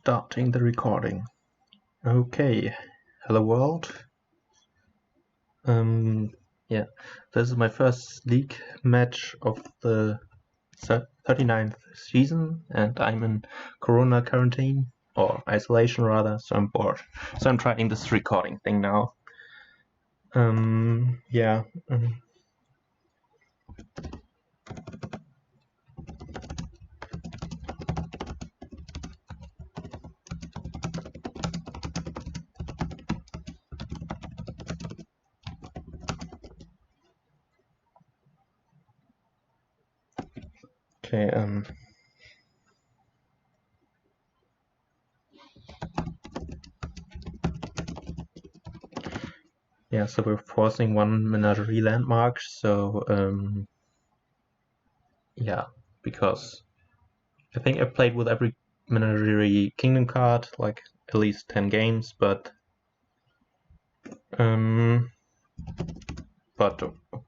Starting the recording. Okay, hello world. Yeah, this is my first league match of the 39th season, and I'm in Corona quarantine, or isolation rather, so I'm bored. So I'm trying this recording thing now. Yeah. Okay, yeah, so we're forcing one menagerie landmark, so yeah, because I think I played with every menagerie kingdom card, like at least 10 games, but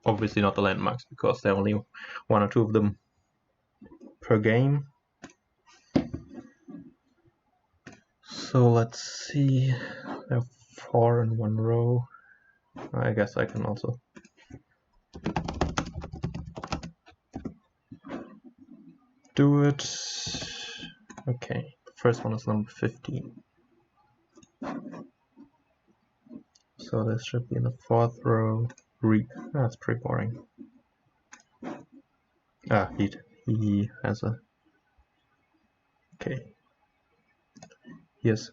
obviously not the landmarks, because there are only one or two of them per game. So let's see, there are 4 in one row. I guess I can also do it. Okay, the first one is number 15. So this should be in the 4th row. That's pretty boring. He has a... Okay. Yes,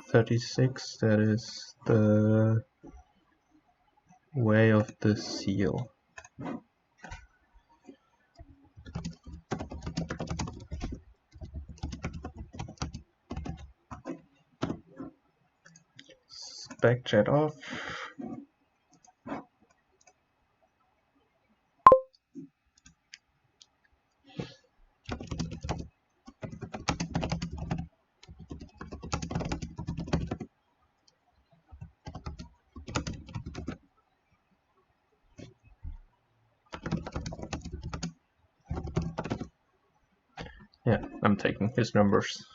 36, that is the way of the seal. Spec chat off. Yeah, I'm taking his numbers.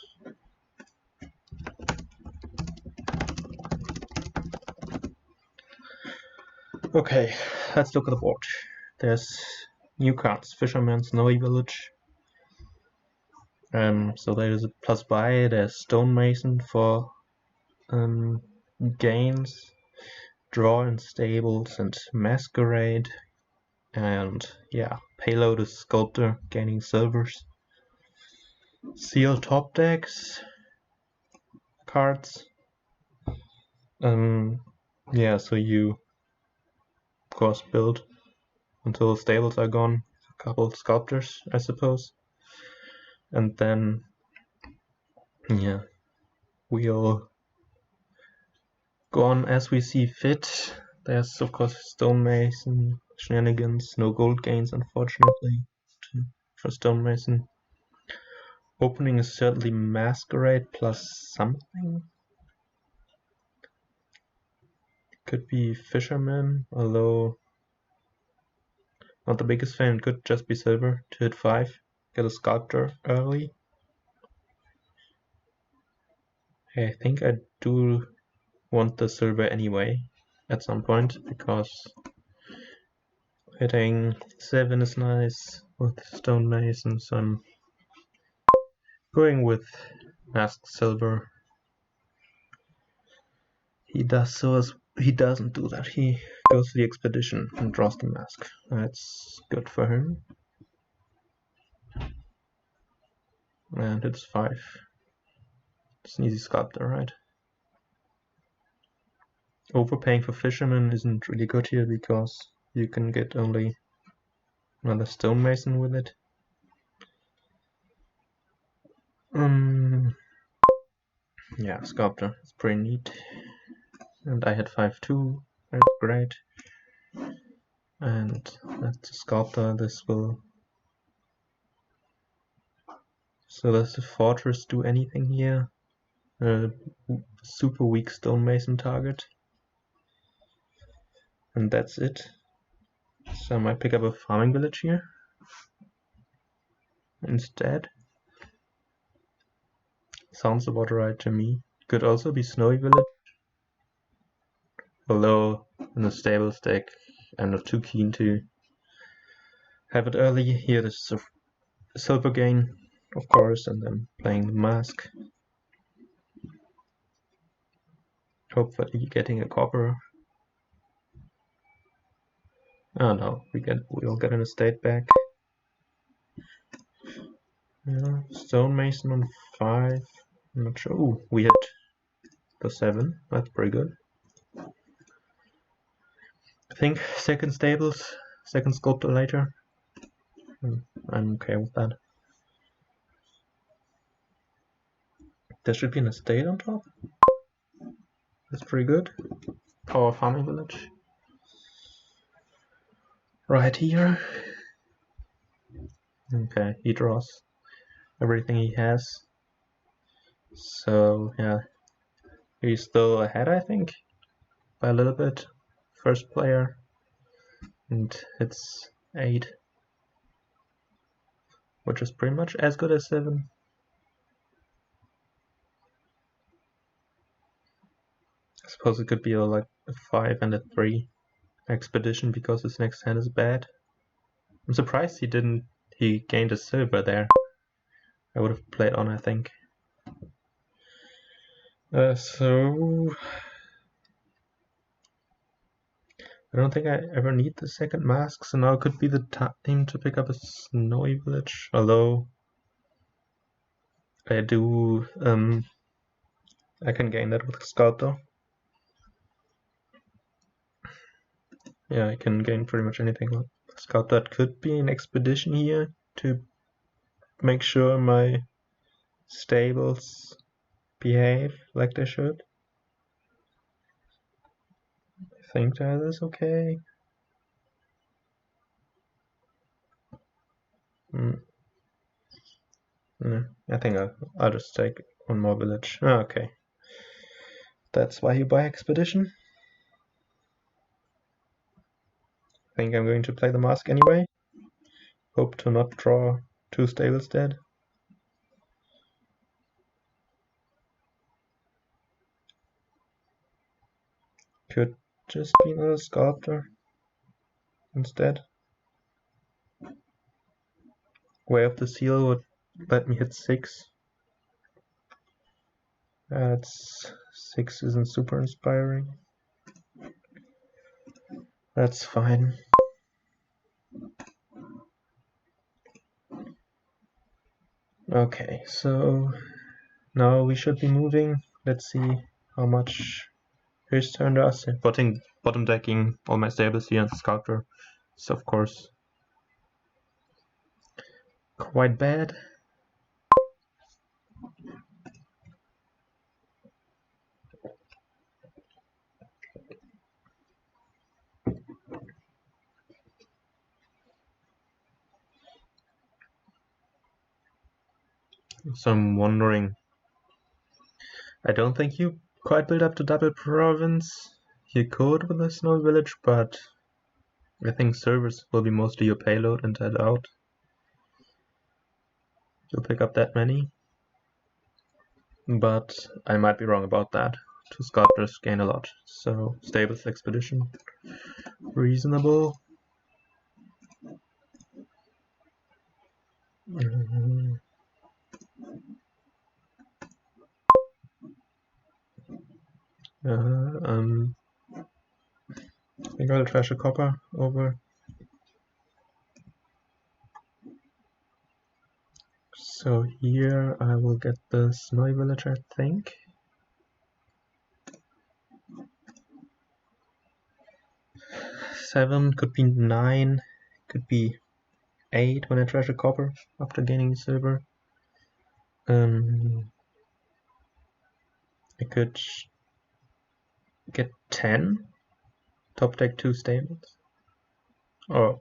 Okay, let's look at the board. There's new cards: Fisherman, Snowy Village. So there's a plus buy. There's Stonemason for gains, Draw in Stables, and Masquerade. And yeah, Payload is Sculptor, gaining silvers. Seal top decks cards. Yeah, so you of course build until the stables are gone. A couple of sculptors, I suppose. And then yeah, we'll go on as we see fit. There's of course Stonemason shenanigans, no gold gains unfortunately for Stonemason. Opening is certainly Masquerade plus something. Could be Fisherman, although not the biggest fan. Could just be silver to hit 5, get a sculptor early. I think I do want the silver anyway at some point, because hitting 7 is nice with Stonemason, so I'm going with Masked Silver. He doesn't do that. He goes to the expedition and draws the mask. That's good for him. And it's 5. It's an easy sculptor, right? Overpaying for Fisherman isn't really good here, because you can get only another Stonemason with it. Yeah, Sculptor, it's pretty neat. And I had 5 too, that's great. And that's a Sculptor, this will... So does the Fortress do anything here? Super weak Stonemason target. And that's it. So I might pick up a farming village here instead. Sounds about right to me. Could also be Snowy Village. Although in the stable deck, I'm not too keen to have it early. Here there's a silver gain, of course, and then playing the mask. Hopefully getting a copper. Oh no, we'll get an estate back. Yeah, stonemason on 5. I'm not sure. Ooh, we hit the 7. That's pretty good. I think second stables, second sculptor later. I'm okay with that. There should be an estate on top. That's pretty good. Power farming village. Right here. Okay, he draws everything he has. So yeah, he's still ahead, I think, by a little bit. First player, and it's 8, which is pretty much as good as 7. I suppose it could be like a 5 and a 3 expedition because his next hand is bad. I'm surprised he gained a silver there. I would have played on, I think. So I don't think I ever need the second mask, so now could be the time to pick up a snowy village, although I do I can gain that with Sculptor. Yeah, I can gain pretty much anything with Sculptor. That could be an expedition here to make sure my stables behave like they should. I think that is okay. I think I'll just take one more village. Oh, okay. That's why you buy expedition. I think I'm going to play the mask anyway. Hope to not draw 2 stables dead. Could just be another sculptor instead. Way of the Seal would let me hit 6. That's 6 isn't super inspiring. That's fine. Okay, so now we should be moving. Let's see how much his turn does. Bottom decking all my stables here and the sculptor. So of course quite bad. So I'm wondering, I don't think you quite build up to double province. You could with a snow village, but I think servers will be mostly your payload, and I doubt you'll pick up that many. But I might be wrong about that. 2 sculptors gain a lot. So stables expedition, reasonable. I think I'll trash a copper over. So here I will get the snowy village, I think. Seven, could be 9, could be 8 when I trash a copper after gaining silver. I could get 10, top deck 2 stables. Oh,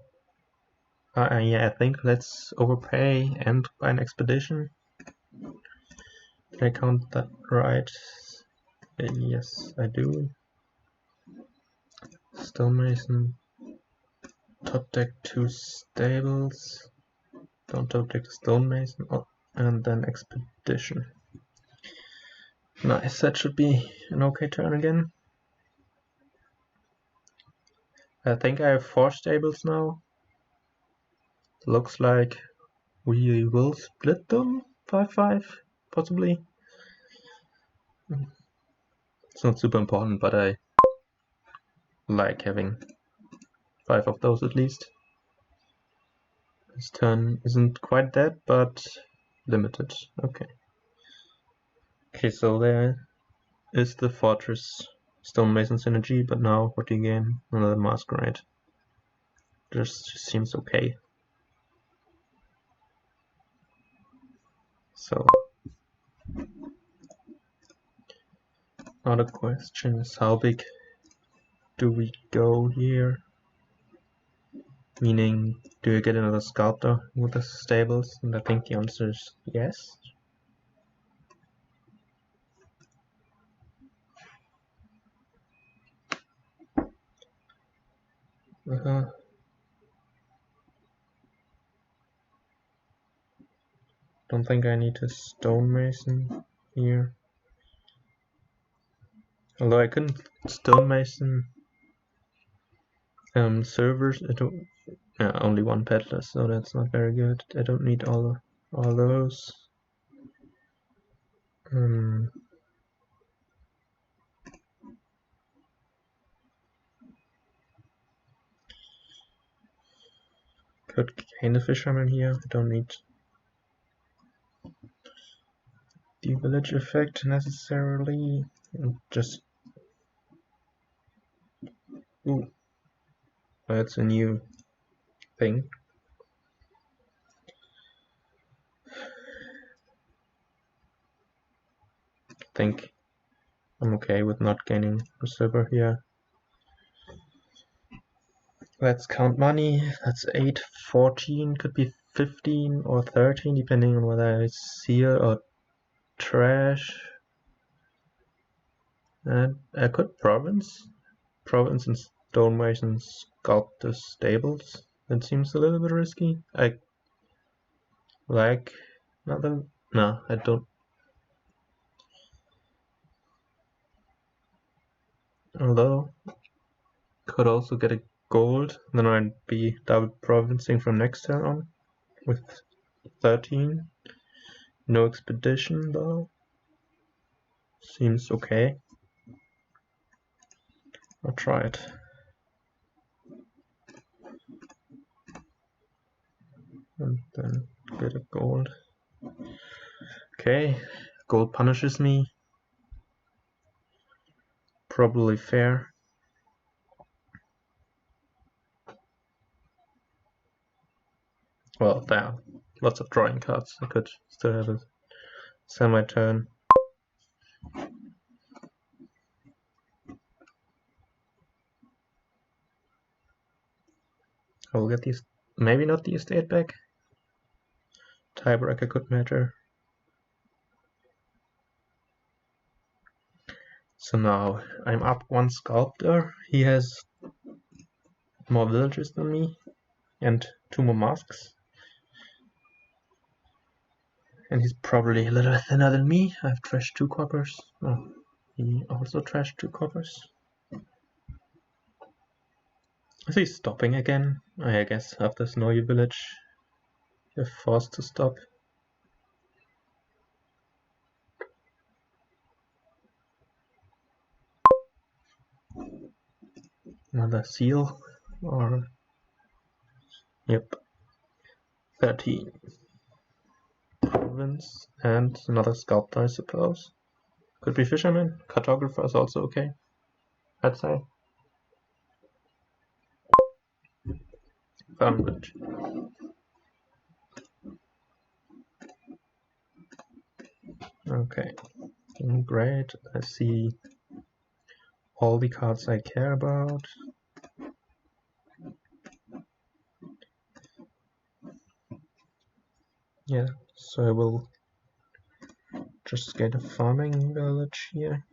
yeah, I think let's overpay and buy an expedition. Did I count that right? Yes, I do. Stonemason, top deck 2 stables. Don't top deck the stonemason, and then expedition. Nice, that should be an okay turn again. I think I have 4 stables now. Looks like we will split them 5-5, possibly. It's not super important, but I like having 5 of those at least. This turn isn't quite dead, but limited. Okay. Okay, so there is the Fortress Stonemason synergy, but now what do you gain? Another Masquerade. Just seems okay. So now the question is, how big do we go here? Meaning, do you get another sculptor with the stables? And I think the answer is yes. Don't think I need a stonemason here. Although I couldn't stonemason servers, I don't. Yeah, only one peddler, so that's not very good. I don't need all those. Could gain the fisherman here. I don't need the village effect necessarily. Just ooh, that's a new thing. I think I'm okay with not gaining a silver here. Let's count money. That's 8, 14, could be 15 or 13, depending on whether it's seal or trash. And I could province and stonemason sculpt the stables. That seems a little bit risky. I like nothing. No, I don't. Although could also get a gold, then I'd be double provincing from next turn on with 13. No expedition though. Seems okay. I'll try it. And then get a gold. Okay, gold punishes me. Probably fair. Well, there are lots of drawing cards. I could still have a semi-turn. I will get these. Maybe not the estate back. Tiebreaker could matter. So now I'm up 1 sculptor. He has more villages than me and 2 more masks. And he's probably a little thinner than me. I've trashed 2 coppers. Oh, he also trashed 2 coppers. Is he stopping again? I guess after Snowy Village, you're forced to stop. Another seal, or yep, 13. Province and another sculptor, I suppose. Could be fisherman. Cartographer is also okay, I'd say. Found. Okay, great. I see all the cards I care about. Yeah, so I will just get a farming village here.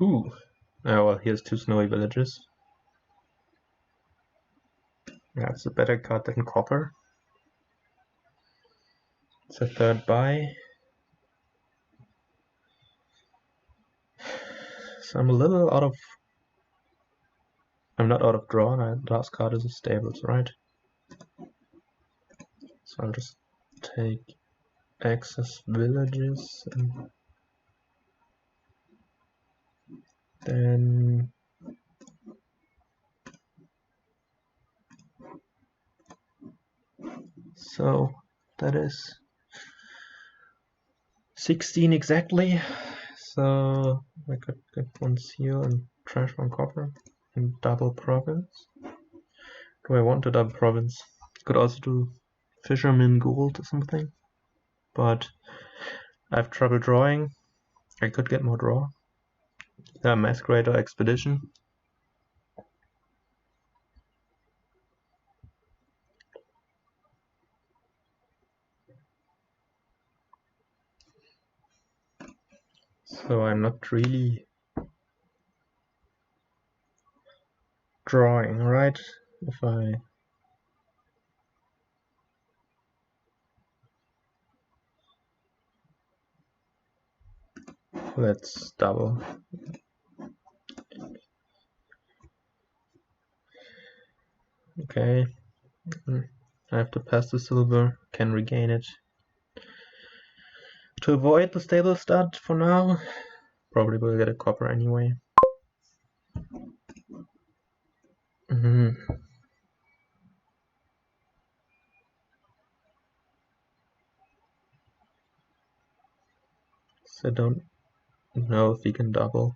Ooh, oh well, here's 2 snowy villages. That's a better cut than copper. It's a third buy. So I'm a little out of... I'm not out of draw, and last card is a stables, right? So I'll just take excess villages and then so that is 16 exactly. So I could get one seal and trash one copper and double province. Do I want to double province? Could also do fisherman gold or something, but I have trouble drawing. I could get more draw. Masquerade or expedition. So I'm not really drawing, right? If I let's double. Okay, I have to pass the silver, can regain it. To avoid the stable stud for now, probably will get a copper anyway. So I don't know if he can double.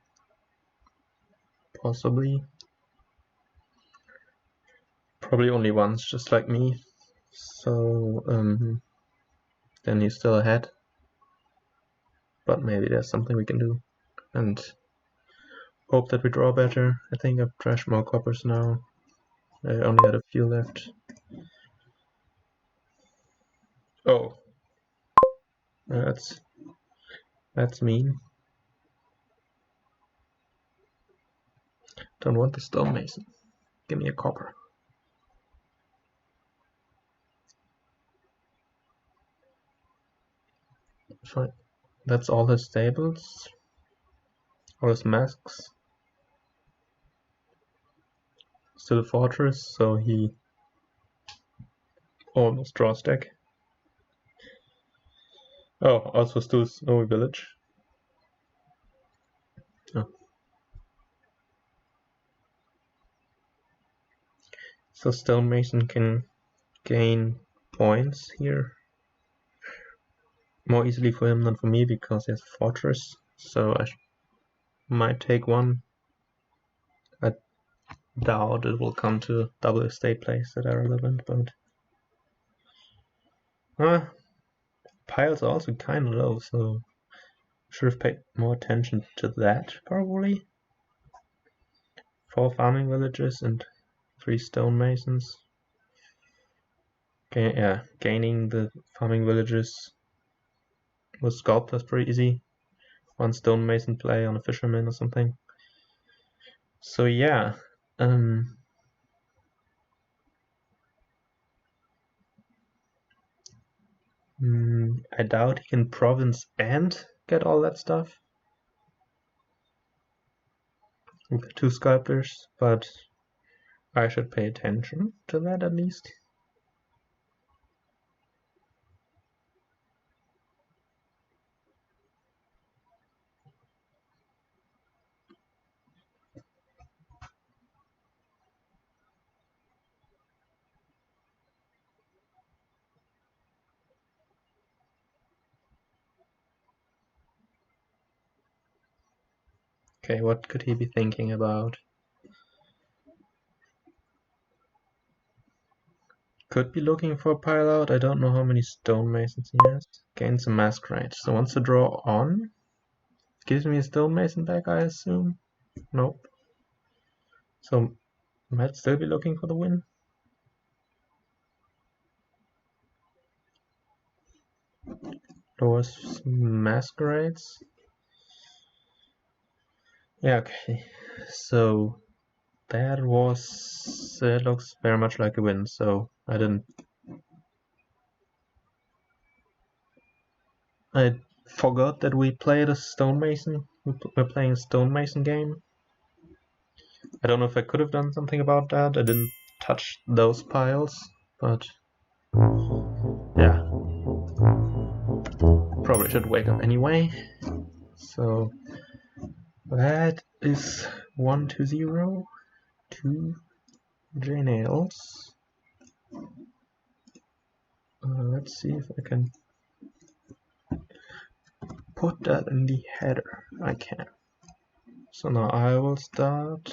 Possibly. Probably only once, just like me. So then he's still ahead. But maybe there's something we can do. And hope that we draw better. I think I've trashed more coppers now. I only had a few left. Oh. That's mean. Don't want the stonemason. Give me a copper. Fine. That's all his stables. All his masks. Still a fortress, so he almost draws deck. Oh, also still snowy village. Oh. So stonemason can gain points here more easily for him than for me because he has a fortress. So I might take one. I doubt it will come to double estate plays that are relevant, but piles are also kind of low, so should have paid more attention to that probably. 4 farming villages and 3 stonemasons. Okay, yeah, gaining the farming villages with sculptors pretty easy. 1 stonemason play on a fisherman or something. So yeah, I doubt he can province and get all that stuff with the 2 sculptors, but I should pay attention to that at least. Okay, what could he be thinking about? Could be looking for a pile out. I don't know how many stonemasons he has. Gain some masquerade. So wants to draw on. Gives me a stonemason back, I assume. Nope. So might still be looking for the win. Lowers masquerades. Yeah, okay. So that was Yes, it looks very much like a win, so I forgot that we played a stonemason. We're playing a stonemason game. I don't know if I could have done something about that. I didn't touch those piles, but yeah. Probably should wake up anyway. So that is 1-0 to JNails. Let's see if I can put that in the header. I can. So now I will start.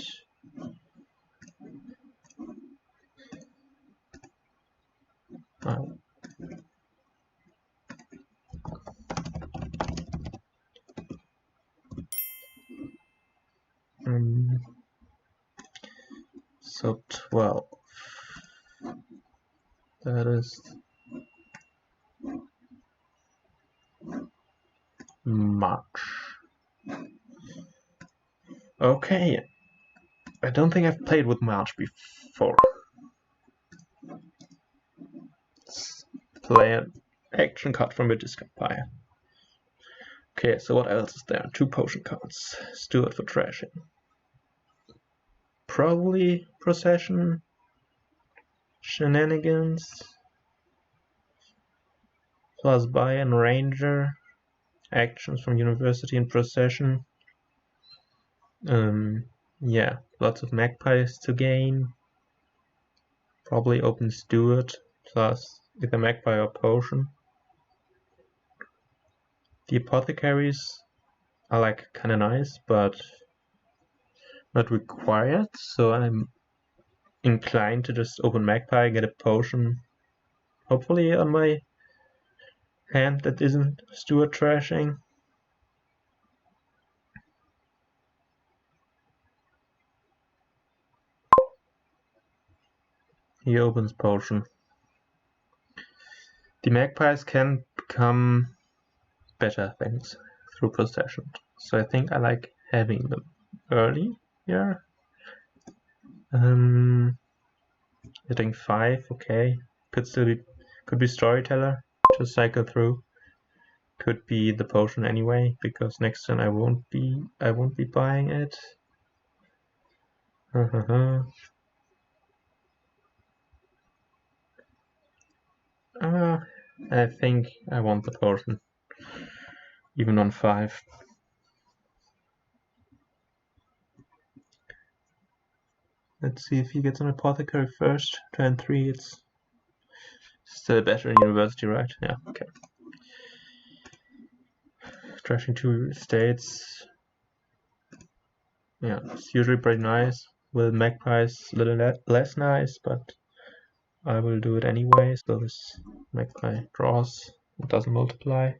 So 12. That is March. Okay. I don't think I've played with March before. Let's play an action card from a discard pile. Okay, so what else is there? 2 potion cards. Steward for trashing. Probably Procession. Shenanigans. Plus Buy and Ranger. Actions from University and Procession. Yeah, lots of magpies to gain. Probably open Steward plus either magpie or potion. The apothecaries are like kinda nice, but not required, so I'm inclined to just open magpie, get a potion, hopefully on my hand that isn't Steward trashing. He opens potion. The magpies can become better things through possession, so I think I like having them early here. Hitting 5, okay. Could be Storyteller, just cycle through. Could be the potion anyway, because next turn I won't be buying it. I think I want the potion, even on 5. Let's see if he gets an apothecary first. Turn 3, it's still better in University, right? Yeah, okay. Trashing 2 states. Yeah, it's usually pretty nice. With magpies, a little less nice, but I will do it anyway. So this magpie draws, it doesn't multiply.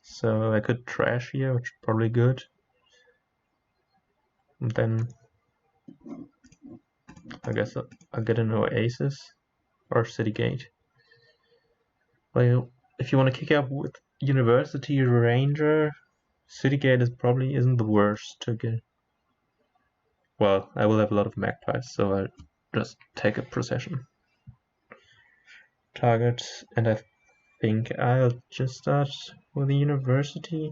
So I could trash here, which is probably good. And then I guess I'll get an Oasis or City Gate. Well, if you want to kick out with University Ranger, City Gate probably isn't the worst to get. Well, I will have a lot of magpies, so I'll just take a procession target, and I think I'll just start with the University.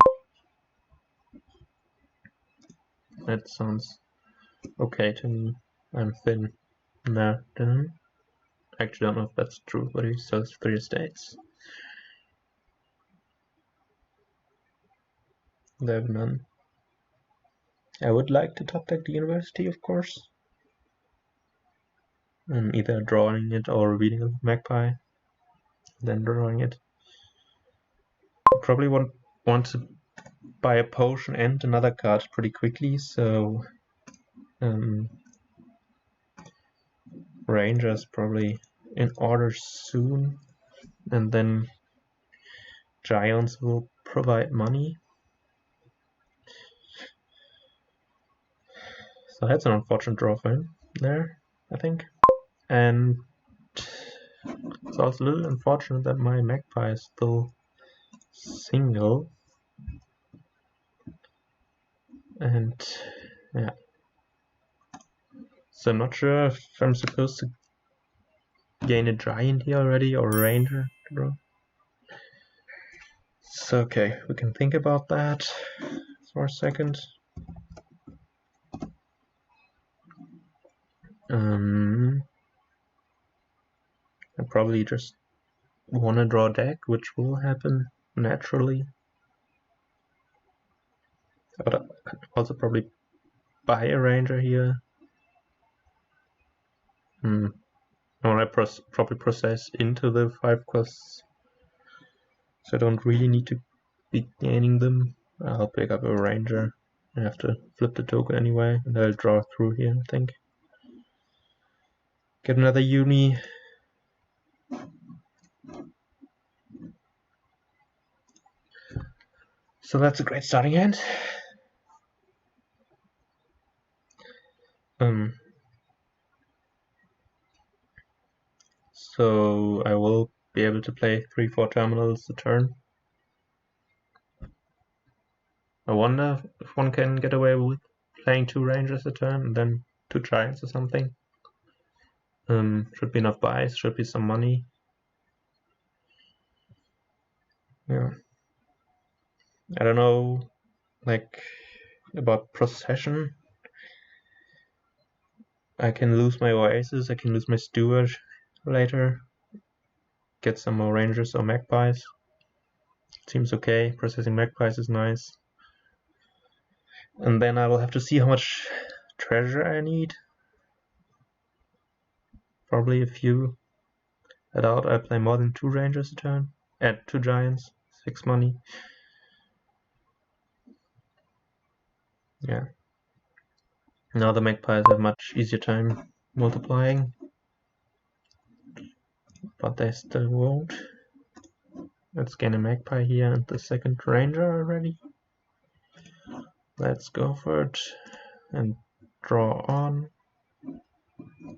That sounds okay to me. I'm thin. No, actually don't know if that's true, but he sells 3 states. They have none. I would like to top deck the University, of course. And either drawing it or reading a magpie, then drawing it. I probably want to buy a potion and another card pretty quickly, so Ranger's probably in order soon, and then Giants will provide money. So that's an unfortunate draw for him there, I think. And it's also a little unfortunate that my magpie is still single. And yeah. So I'm not sure if I'm supposed to gain a giant here already or a ranger, bro. So okay, we can think about that for a second. I probably just want to draw a deck, which will happen naturally. But I could also probably buy a ranger here. Or I probably process into the 5 quests, so I don't really need to be gaining them. I'll pick up a ranger. I have to flip the token anyway, and I'll draw through here, I think. Get another uni. So that's a great starting hand. So I will be able to play 3-4 terminals a turn. I wonder if one can get away with playing 2 rangers a turn and then 2 giants or something. Should be enough buys, should be some money. Yeah. I don't know, like, about procession. I can lose my oasis, I can lose my steward later. Get some more rangers or magpies. Seems okay, processing magpies is nice. And then I will have to see how much treasure I need. Probably a few. I doubt I play more than 2 rangers a turn. Add 2 giants, 6 money. Yeah. Now the magpies have much easier time multiplying. But they still won't. Let's gain a magpie here and the second ranger already. Let's go for it and draw on.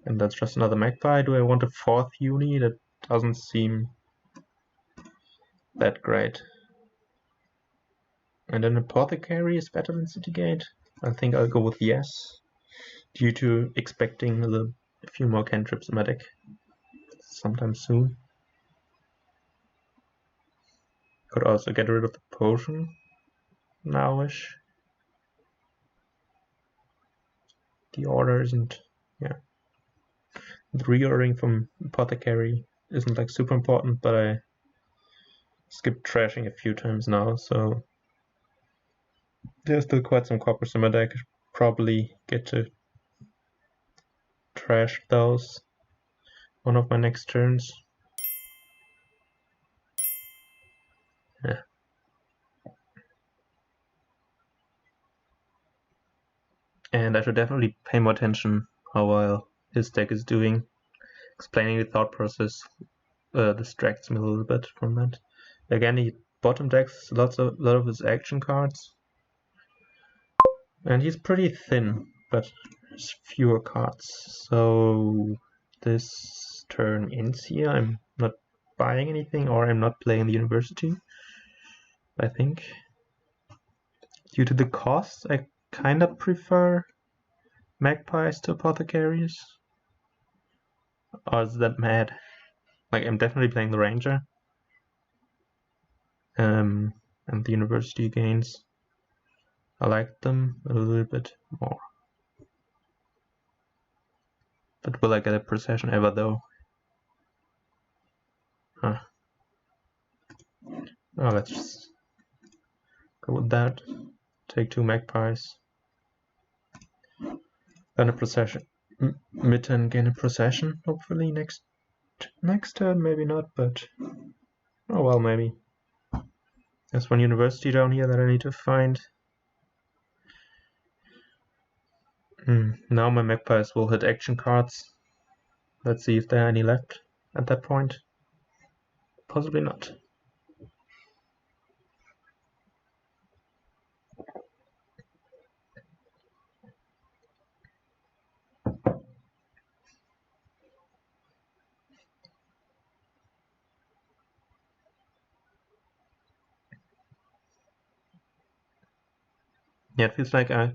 And that's just another magpie. Do I want a 4th uni? That doesn't seem that great. And an apothecary is better than city gate? I think I'll go with yes, due to expecting a few more cantrips in my deck sometime soon. Could also get rid of the potion nowish. The order isn't, yeah. The reordering from apothecary isn't like super important, but I skipped trashing a few times now, so there's still quite some coppers in my deck. I should probably get to trash those one of my next turns. Yeah. And I should definitely pay more attention how well his deck is doing. Explaining the thought process distracts me a little bit from that. Again, he bottom decks a lot of his action cards. And he's pretty thin, but has fewer cards. So this turn ends here. I'm not buying anything, or I'm not playing the university, I think. Due to the costs, I kind of prefer magpies to apothecaries. Or is that mad? Like, I'm definitely playing the ranger. And the university gains. I like them a little bit more. But will I get a procession ever though? Huh. Oh, let's just go with that. Take 2 magpies. Then a procession. Mid-turn gain a procession, hopefully next turn, maybe not, but oh well, maybe. There's one university down here that I need to find. Now my magpies will hit action cards. Let's see if there are any left at that point. Possibly not. Yeah, it feels like I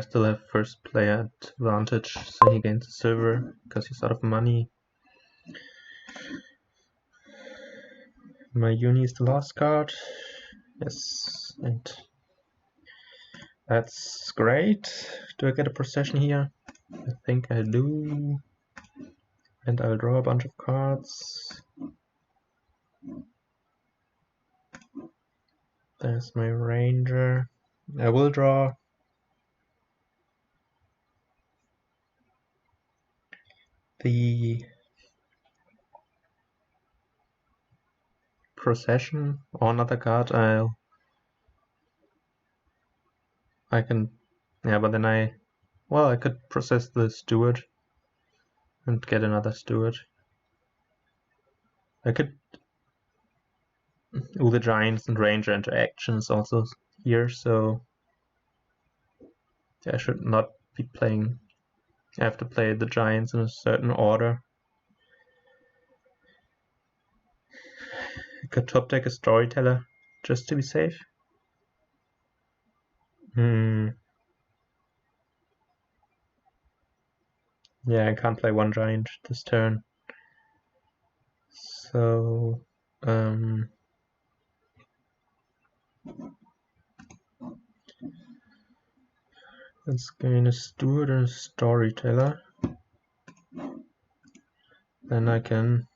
still have first player advantage, so he gains the silver because he's out of money. My uni is the last card. Yes, and that's great. Do I get a procession here? I think I do. And I'll draw a bunch of cards. There's my ranger. I will draw the procession or another card. I can, yeah, but then I could process the steward and get another steward. I could do the giants and ranger interactions also here, so I should not be playing. I have to play the giants in a certain order. I could top deck a storyteller just to be safe. Yeah, I can't play one giant this turn. So, let's gain a steward and a storyteller. Then I can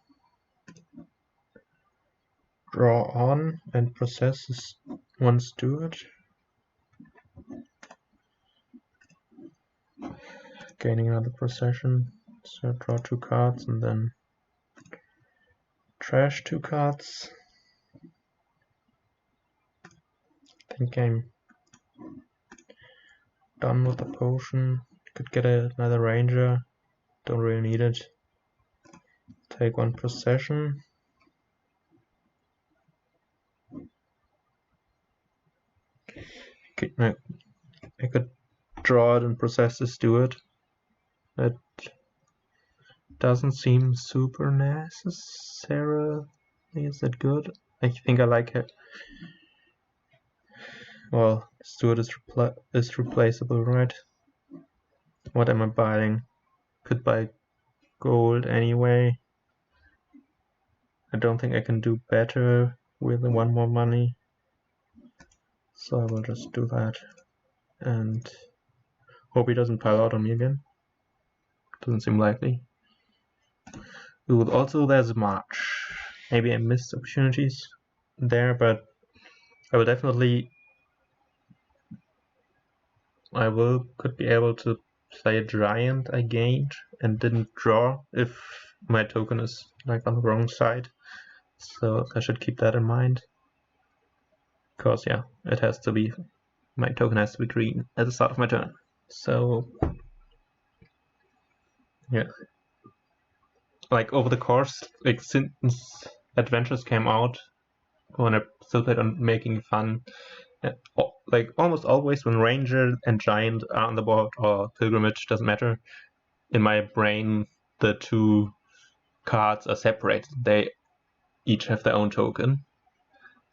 draw on and process this one steward. Gaining another procession. So draw 2 cards and then trash 2 cards. I think I'm done with the potion. Could get another ranger. Don't really need it. Take 1 procession. I could draw it and process the steward. That doesn't seem super necessarily. Is that good? I think I like it. Well, steward is replaceable, right? What am I buying? Could buy gold anyway. I don't think I can do better with 1 more money. So I will just do that. And hope he doesn't pile out on me again. Doesn't seem likely. Ooh, also there's March. Maybe I missed opportunities there, but I will definitely could be able to play a giant I gained and didn't draw if my token is like on the wrong side. So I should keep that in mind. Because yeah, it has to be, my token has to be green at the start of my turn. So yeah, like over the course, like since Adventures came out, when I still played on Making Fun, like almost always when Ranger and Giant are on the board, or Pilgrimage, doesn't matter, in my brain the 2 cards are separated. They each have their own token.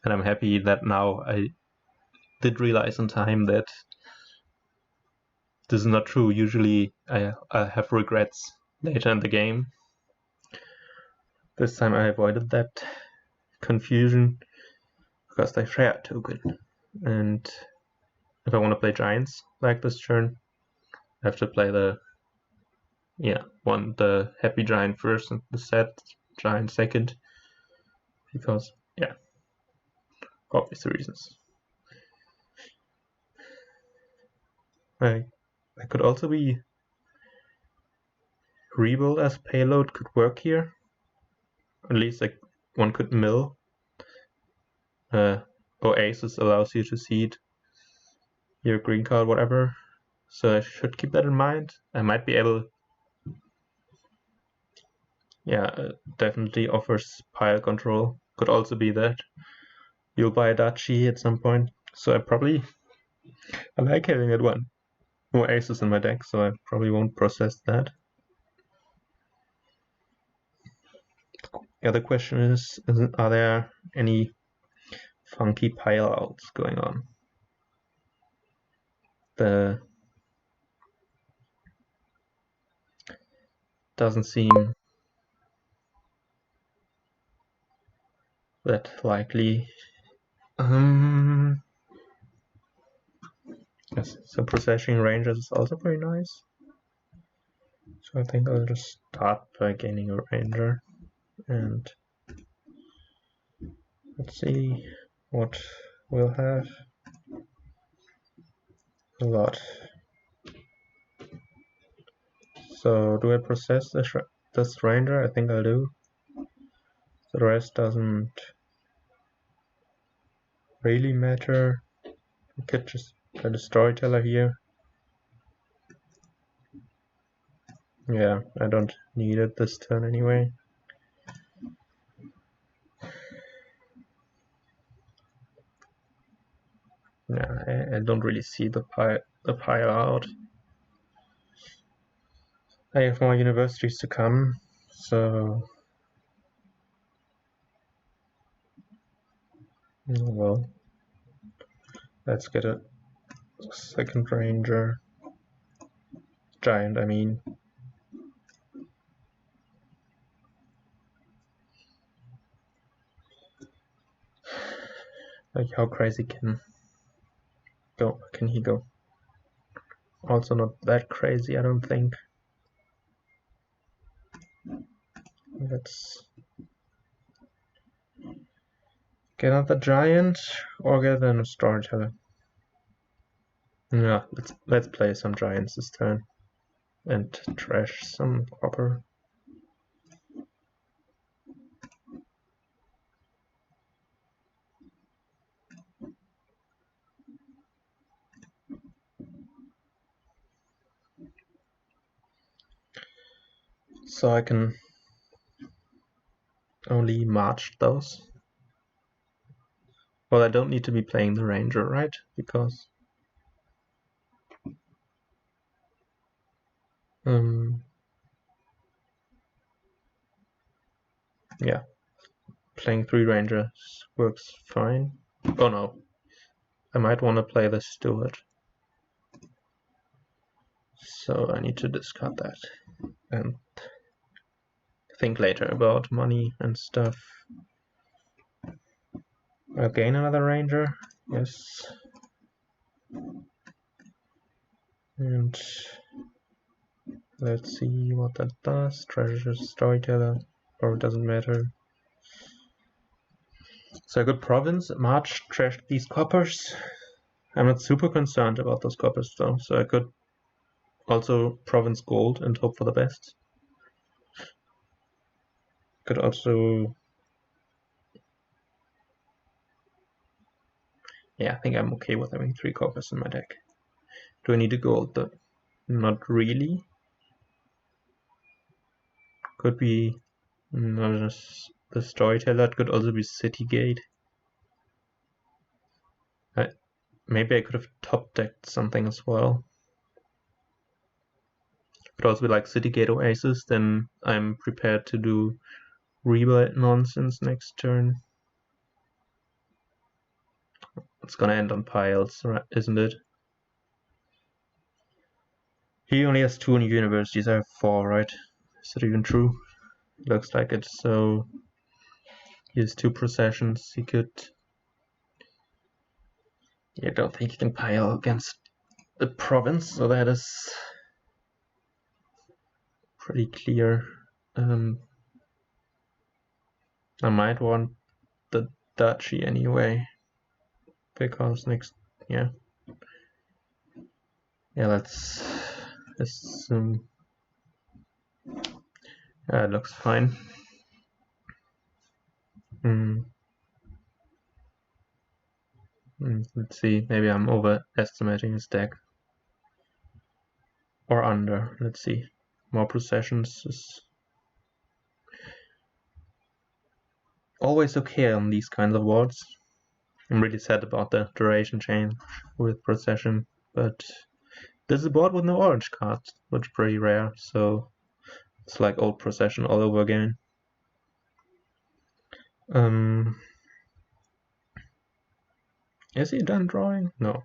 And I'm happy that now I did realize in time that this is not true. Usually I have regrets later in the game. This time I avoided that confusion because they share a token. And if I want to play giants like this turn, I have to play the happy giant first and the sad giant second, because obvious reasons. I could also be rebuild as payload could work here. At least like one could mill. Oasis allows you to seed your green card, whatever. So I should keep that in mind. I might be able. Definitely offers pile control. Could also be that you'll buy a duchy at some point. So I like having that one Oasis in my deck, so I probably won't process that. The other question is, are there any funky pile outs going on. The doesn't seem that likely. Yes, so processing Rangers is also pretty nice. So I think I'll just start by gaining a Ranger, and let's see what we'll have. A lot. So do I process this Ranger? I think I'll do. The rest doesn't really matter. I could just play the Storyteller here. Yeah, I don't need it this turn anyway. Yeah, I don't really see the pile out. I have more universities to come, so well, let's get a second Ranger. Giant, I mean. Like, how crazy can he go? Also not that crazy, I don't think. Let's get another giant or get a storyteller. Yeah, let's play some giants this turn and trash some copper. So I can only march those. Well, I don't need to be playing the ranger, right? Because yeah, playing 3 rangers works fine. Oh no, I might want to play the steward. So I need to discard that and think later about money and stuff. I'll gain another ranger, yes. And let's see what that does. Treasure storyteller, or it doesn't matter. So a good province. March trashed these coppers. I'm not super concerned about those coppers though, so I could also province gold and hope for the best. Could also, yeah, I think I'm okay with having 3 coppers in my deck. Do I need a gold though? Not really. Could be not just the storyteller, it could also be city gate. Maybe I could have top decked something as well. Could also be like city gate oasis, then I'm prepared to do rebuild nonsense next turn. It's gonna end on piles, right, isn't it? He only has 2 universities, I have 4, right? Is that even true? Looks like it, so he has 2 processions. He could... Yeah, I don't think he can pile against the province, so that is pretty clear. I might want the duchy anyway, because next... yeah. Yeah, let's assume... it looks fine. Let's see, maybe I'm overestimating his deck. Or under, let's see. More processions is always okay on these kinds of wards. I'm really sad about the duration chain with procession, but this is a board with no orange cards, which is pretty rare, so it's like old procession all over again. Is he done drawing? No.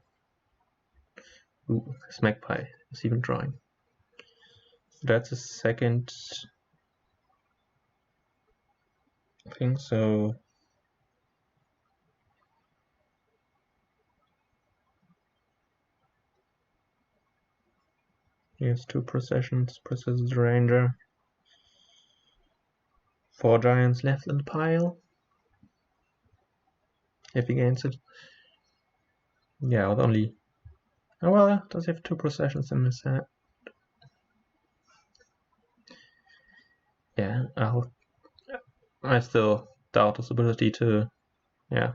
Ooh, his magpie is even drawing. That's a second thing, so he has 2 processions, processes ranger. 4 giants left in the pile. If he gains it. Yeah, with only... Oh well, does he have 2 processions in his hand? Yeah, I still doubt his ability to... Yeah.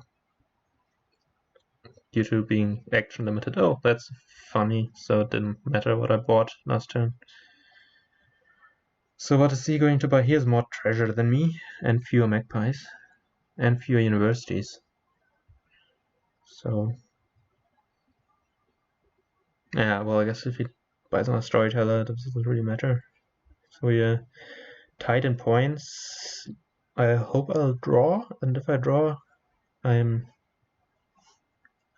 Due to being action limited. Oh, that's funny, so it didn't matter what I bought last turn. So what is he going to buy? He has more treasure than me, and fewer magpies, and fewer universities. So... Yeah, well, I guess if he buys on a storyteller, it doesn't really matter. So yeah, tied in points. I hope I'll draw, and if I draw, I'm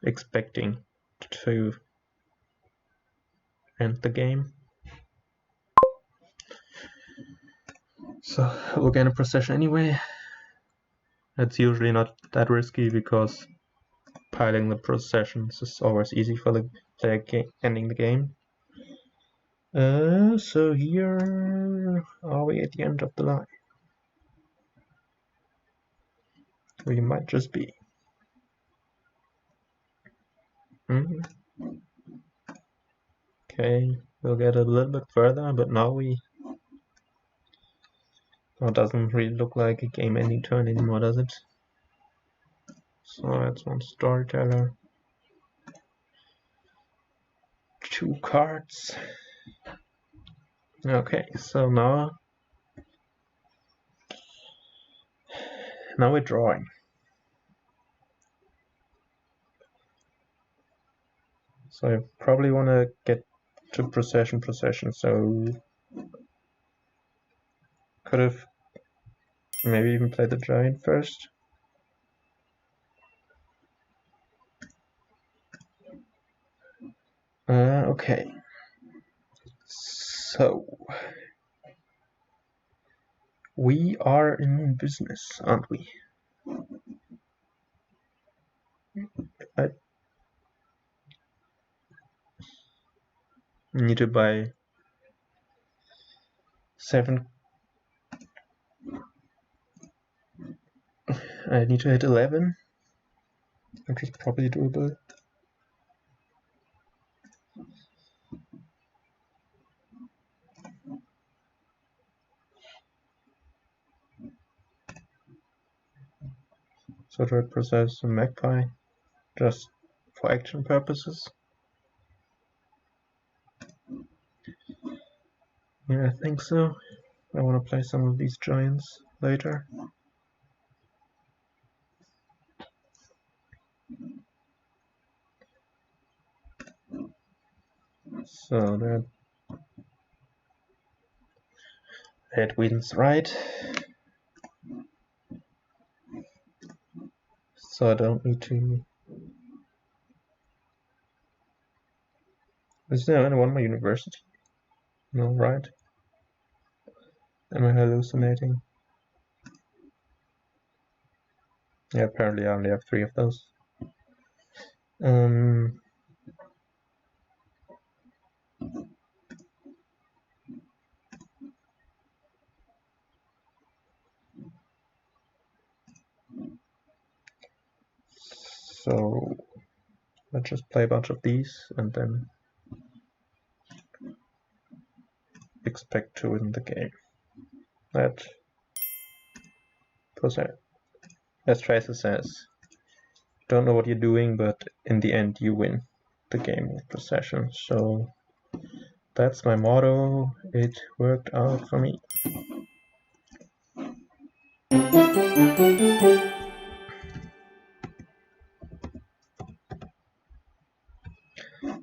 expecting to end the game. So we'll gain a procession anyway. It's usually not that risky because piling the processions is always easy for the player ending the game. So here are we at the end of the line? We might just be. Okay, we'll get a little bit further, but now we... Oh, it doesn't really look like a game-ending turn anymore, does it? So that's one storyteller. 2 cards. Okay, so now we're drawing. So I probably want to get to procession, so could have maybe even played the giant first. Okay. So we are in business, aren't we? I need to buy 7. I need to hit 11, which is probably doable. So do I process a magpie just for action purposes? Yeah, I think so. I want to play some of these giants later. So that wins, right? So I don't need to... Is there only one more university? No, right? Am I hallucinating? Yeah, apparently I only have 3 of those. So let's just play a bunch of these and then expect to win the game. As Tracer says, don't know what you're doing, but in the end you win the game with procession. So that's my motto. It worked out for me.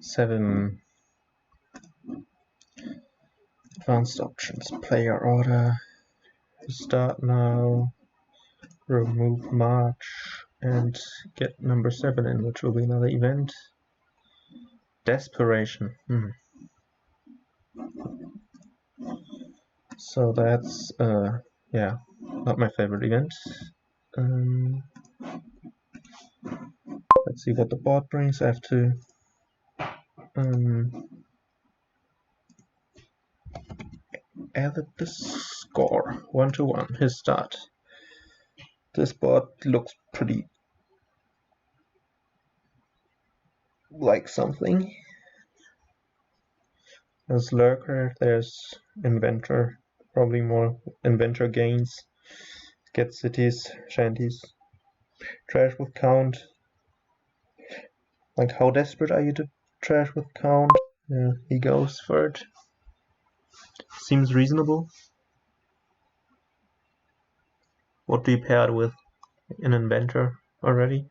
Seven advanced options. Player order. Start now. Remove March. and get number 7 in, which will be another event. Desperation. So that's yeah, not my favorite event. Let's see what the board brings. I have to edit the score 1-1. His start. This board looks pretty like something. There's Lurker, there's Inventor, probably more Inventor gains. Get cities, shanties. Trash with count. Like, how desperate are you to trash with count? Yeah, he goes for it. Seems reasonable. What do you pair it with? An Inventor already?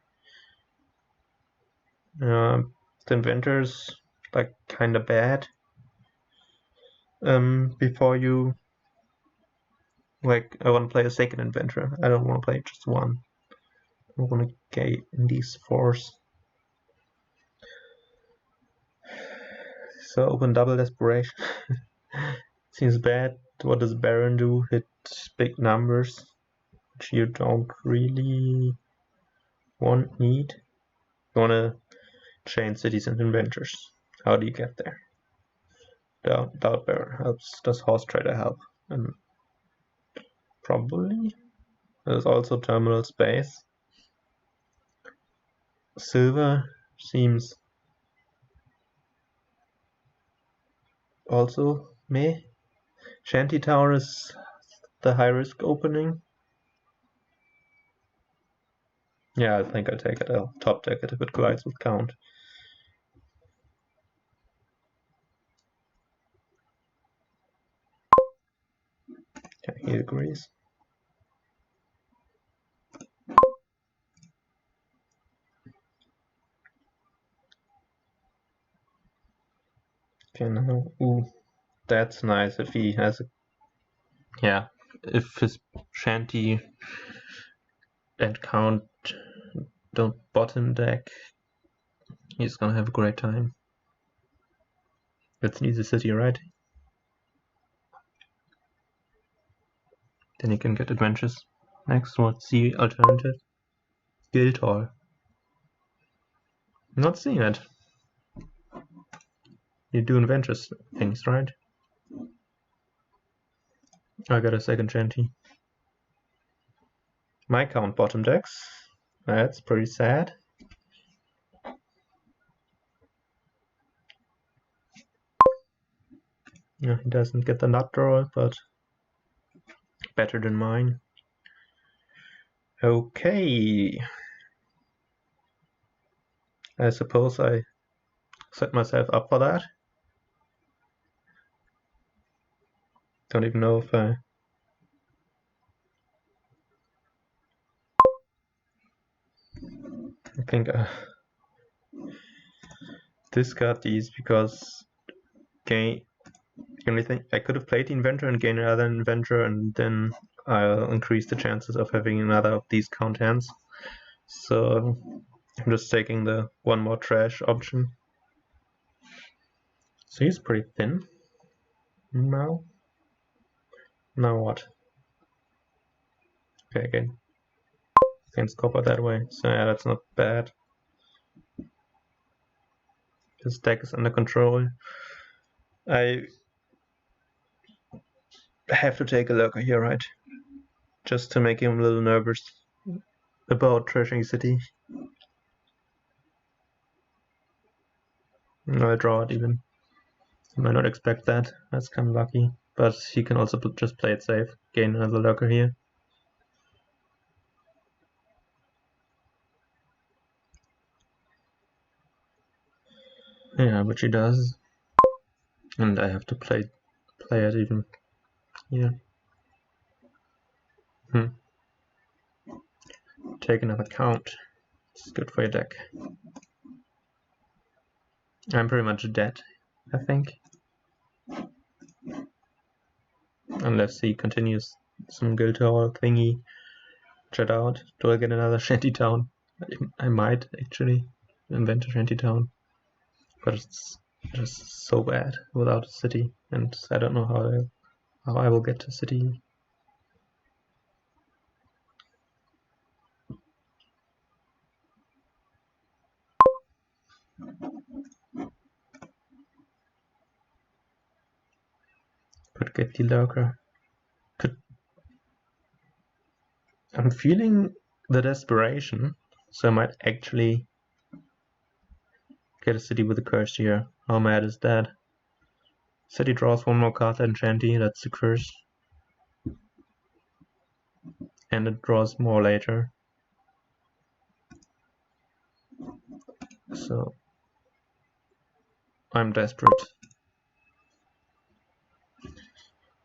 The Inventor's like kinda bad. Before you I want to play a second Inventor. I don't want to play just one. I want to gain these 4s. So open double desperation. Seems bad. What does Baron do? Hit big numbers, which you don't really need. You want to chain cities and inventors. How do you get there? Doubt Baron helps. Does Horse Trader help? Probably. There's also terminal space. Silver seems also meh. Shanty Tower is the high risk opening. Yeah, I think I take it. I'll top deck it if it collides with count. Okay, he agrees. Okay, now, ooh, that's nice if he has a, yeah, if his shanty and count don't bottom deck, he's gonna have a great time. That's an easy city, right? Then he can get adventures. Next, what's the alternative? Guildhall. Not seeing it. You do adventures things, right? I got a second shanty. My count bottom decks. That's pretty sad. Yeah, he doesn't get the nut draw, but better than mine. Okay. I suppose I set myself up for that. Don't even know if I think I discard these because gain. The only thing I could have played the Inventor and gain another Inventor, and then I'll increase the chances of having another of these count hands. So I'm just taking the one more trash option. So he's pretty thin. Now what? Okay, again. Against copper that way. So yeah, that's not bad. His deck is under control. I have to take a lurker here, right? Just to make him a little nervous about trashing city. No, I draw it even. I might not expect that. That's kind of lucky. But he can also just play it safe. Gain another lurker here. Yeah, which he does. And I have to play it even. Yeah. Take another count. It's good for your deck. I'm pretty much dead, I think. Unless he continues some Guildhall thingy. Check out. Do I get another shanty town? I might actually invent a shantytown, but it's just so bad without a city, and I don't know how I will get to city. Could get the lurker. I'm feeling the desperation, so I might actually get a city with a curse here. How mad is that? City draws one more card than Shanty, that's the curse. And it draws more later. So I'm desperate.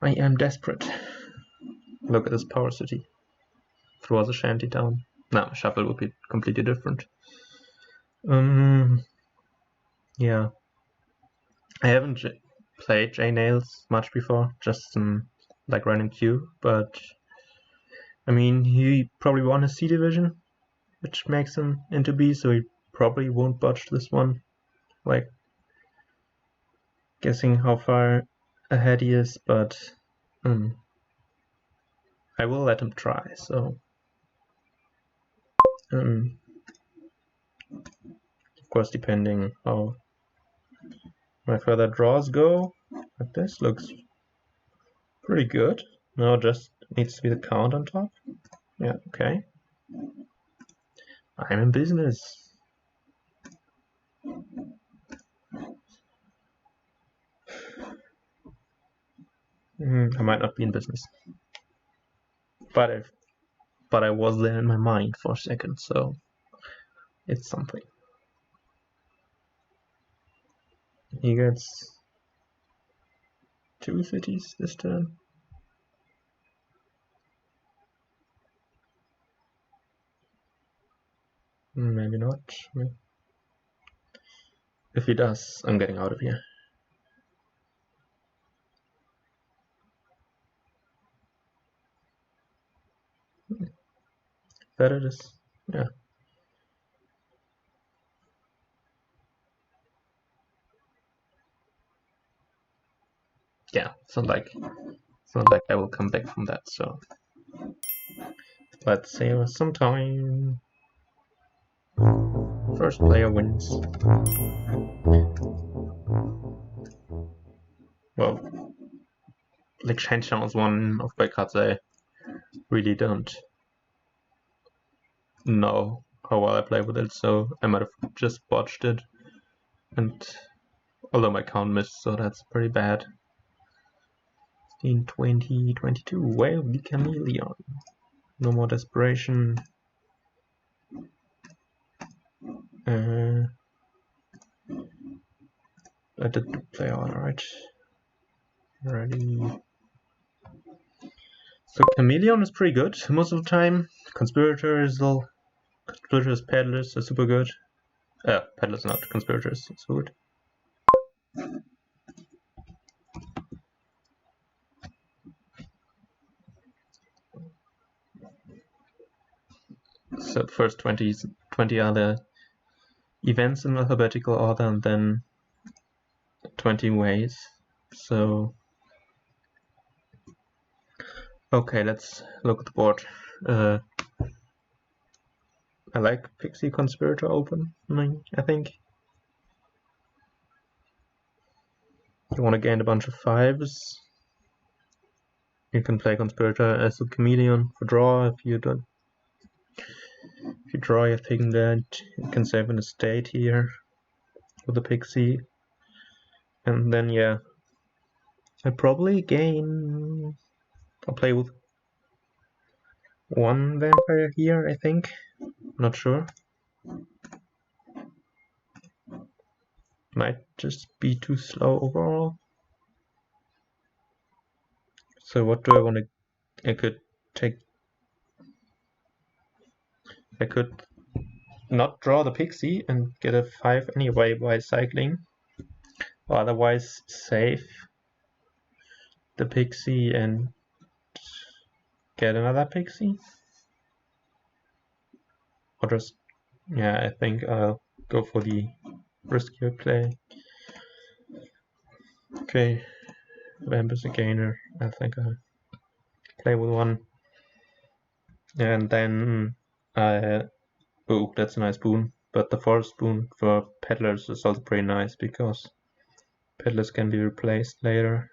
I am desperate. Look at this power city. If it was a shanty town. No, shuffle would be completely different. Yeah. I haven't played JNails much before, just like random queue, but I mean, he probably won his C division, which makes him into B, so he probably won't botch this one. Like, guessing how far ahead he is, but I will let him try, so of course depending how my further draws go. But this looks pretty good. Now just needs to be the count on top. Yeah, okay. I'm in business. I might not be in business, but I was there in my mind for a second, so it's something. He gets 2 cities this turn. Maybe not. If he does, I'm getting out of here. That it is. Yeah. Yeah, it's not like I will come back from that, so let's save some time. First player wins. Well, like Shanshan is one of my cards I really don't know how well I play with it, so I might have just botched it. And although my count missed, so that's pretty bad. 15, 20, 22. Well, the chameleon. No more desperation. I did play alright. Ready. So chameleon is pretty good most of the time. Conspirators, peddlers are super good. Peddlers not conspirators, so good. So the first 20 are the events in alphabetical order, and then 20 ways. So okay, let's look at the board. I like Pixie Conspirator open, I think. You want to gain a bunch of 5s. You can play Conspirator as a chameleon for draw if you don't. If you draw your thing that you can save an estate here with a Pixie. And then yeah. I probably gain. I'll play with 1 vampire here, I think. Not sure. Might just be too slow overall. So what do I want to... I could not draw the Pixie and get a 5 anyway by cycling. Or otherwise save the Pixie and get another Pixie. Or just Yeah, I think I'll go for the riskier play. Okay, Vamp is a gainer. I think I'll play with one. And then oh, that's a nice boon. But the forest boon for peddlers is also pretty nice because peddlers can be replaced later.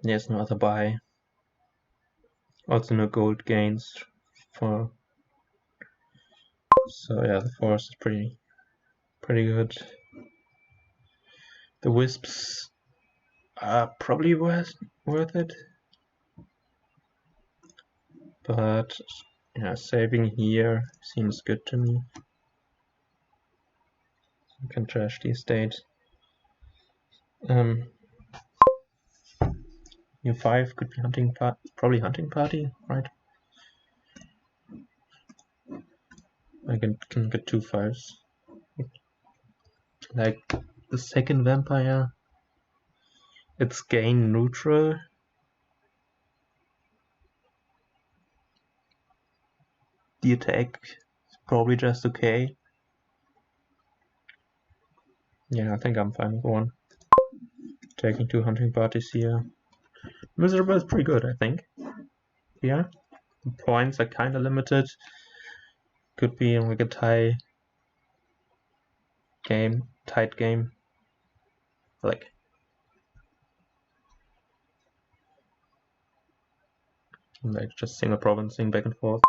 There's no other buy. Also no gold gains for. So yeah, the forest is pretty good. The wisps are probably worth it, but yeah, saving here seems good to me. You can trash the estate. U5 could be probably hunting party, right? I can get 2 5s. Like the second vampire, it's gain neutral. The attack is probably just okay. Yeah, I think I'm fine with one. Taking 2 hunting parties here. Miserable is pretty good, I think. Yeah, the points are kind of limited. Could be in like a tight game. Like just single provincing back and forth.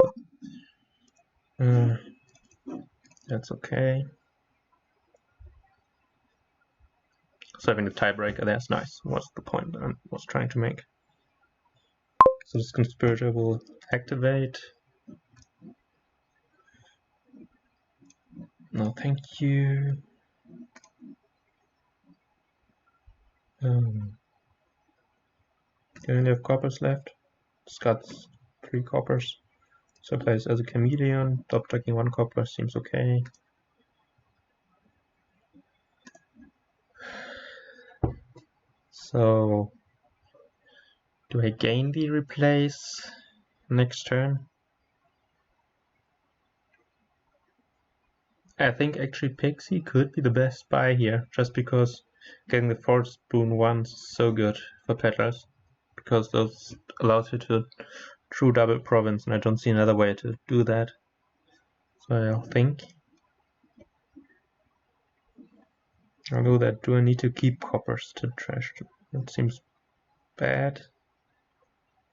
That's okay. So having the tiebreaker there is nice. What's the point I was trying to make? So this conspirator will activate. No, thank you. Do you only have coppers left? It's got 3 coppers. So plays as a chameleon. Double tracking 1 copper seems okay. So do I gain the replace next turn? I think actually Pixie could be the best buy here, just because getting the forest boon once is so good for peddlers, because those allows you to true double province, and I don't see another way to do that. So I think I'll do that. Do I need to keep coppers to trash? That seems bad.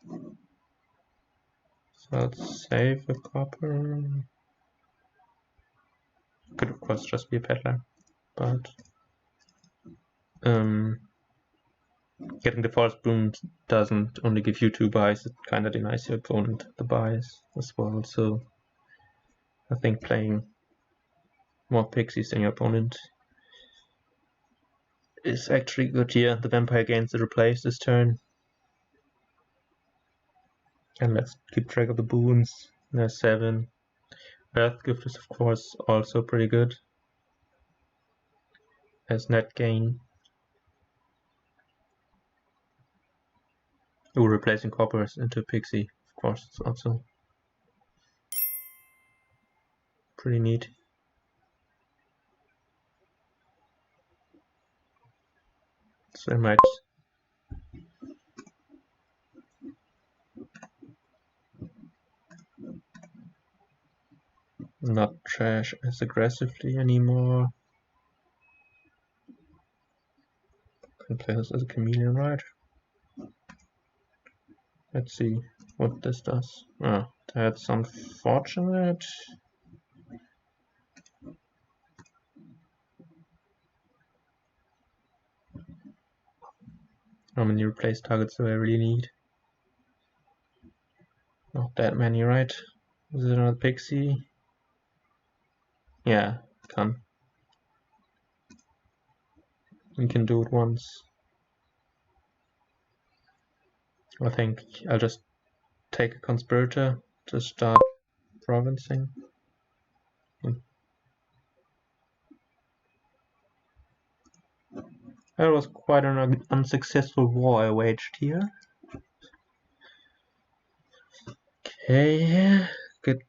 So let's save a copper. Could of course just be a peddler, but getting the forest boon doesn't only give you 2 buys, it kind of denies your opponent the buys as well. So I think playing more pixies than your opponent is actually good here. The vampire gains the replace this turn. And let's keep track of the boons. There's 7. Earth Gift is of course also pretty good. There's net gain. Ooh, replacing coppers into pixie, of course, it's also pretty neat. So I might not trash as aggressively anymore. Can play this as a chameleon, right? Let's see what this does. Ah, that's unfortunate. How many replace targets do I really need? Not that many, right? Is it another pixie? Yeah, can. We can do it once. I think I'll just take a conspirator to start provincing. That was quite an unsuccessful war I waged here. Okay, good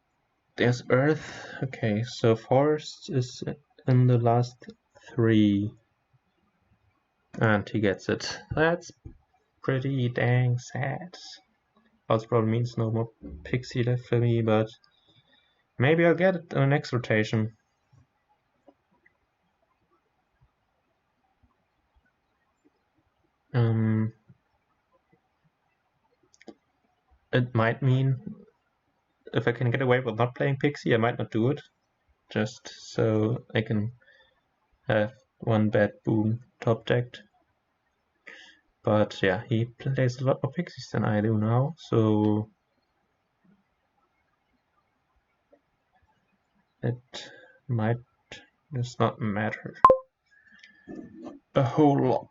There's Earth. Okay, so Forest is in the last 3. And he gets it. That's pretty dang sad. Also probably means no more Pixie left for me, but maybe I'll get it in the next rotation. It might mean if I can get away with not playing Pixie, I might not do it. Just so I can have one bad boon top decked. But yeah, he plays a lot more Pixies than I do now, so it might just not matter a whole lot.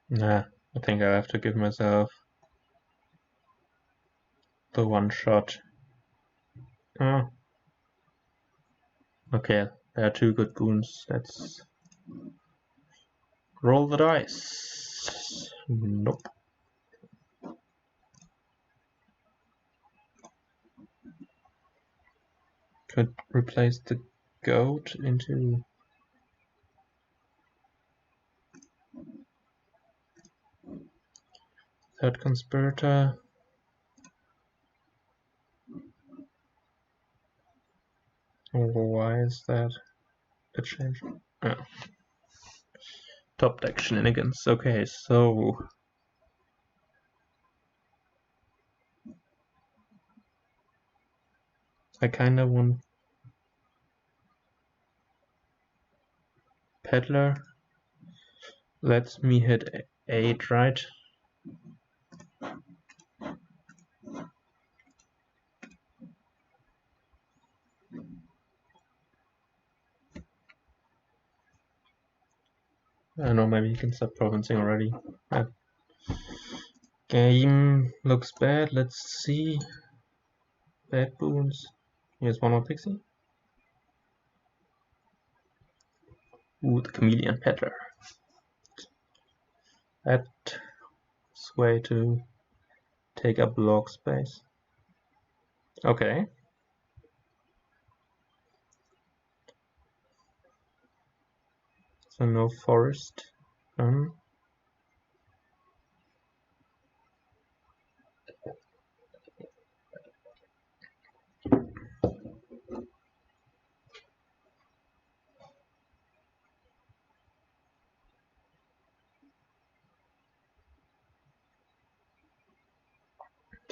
Nah, I think I have to give myself the one shot. Oh. Okay, there are 2 good boons. Let's roll the dice. Nope. Could replace the goat into third conspirator. Why is that a change? Oh. Top deck shenanigans. Okay, so I kinda want Peddler. Lets me hit 8, right? I don't know, maybe you can start provincing already. That game looks bad. Let's see. Bad boons. Here's one more Pixie. Ooh, the Chameleon Peddler. That's way to take up block space. Okay. So no forest.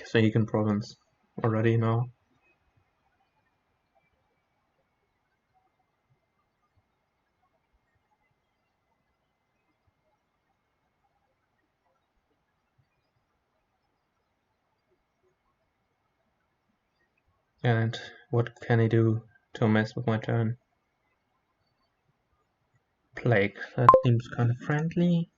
So he can province already now. And what can he do to mess with my turn? Plague. That seems kind of friendly.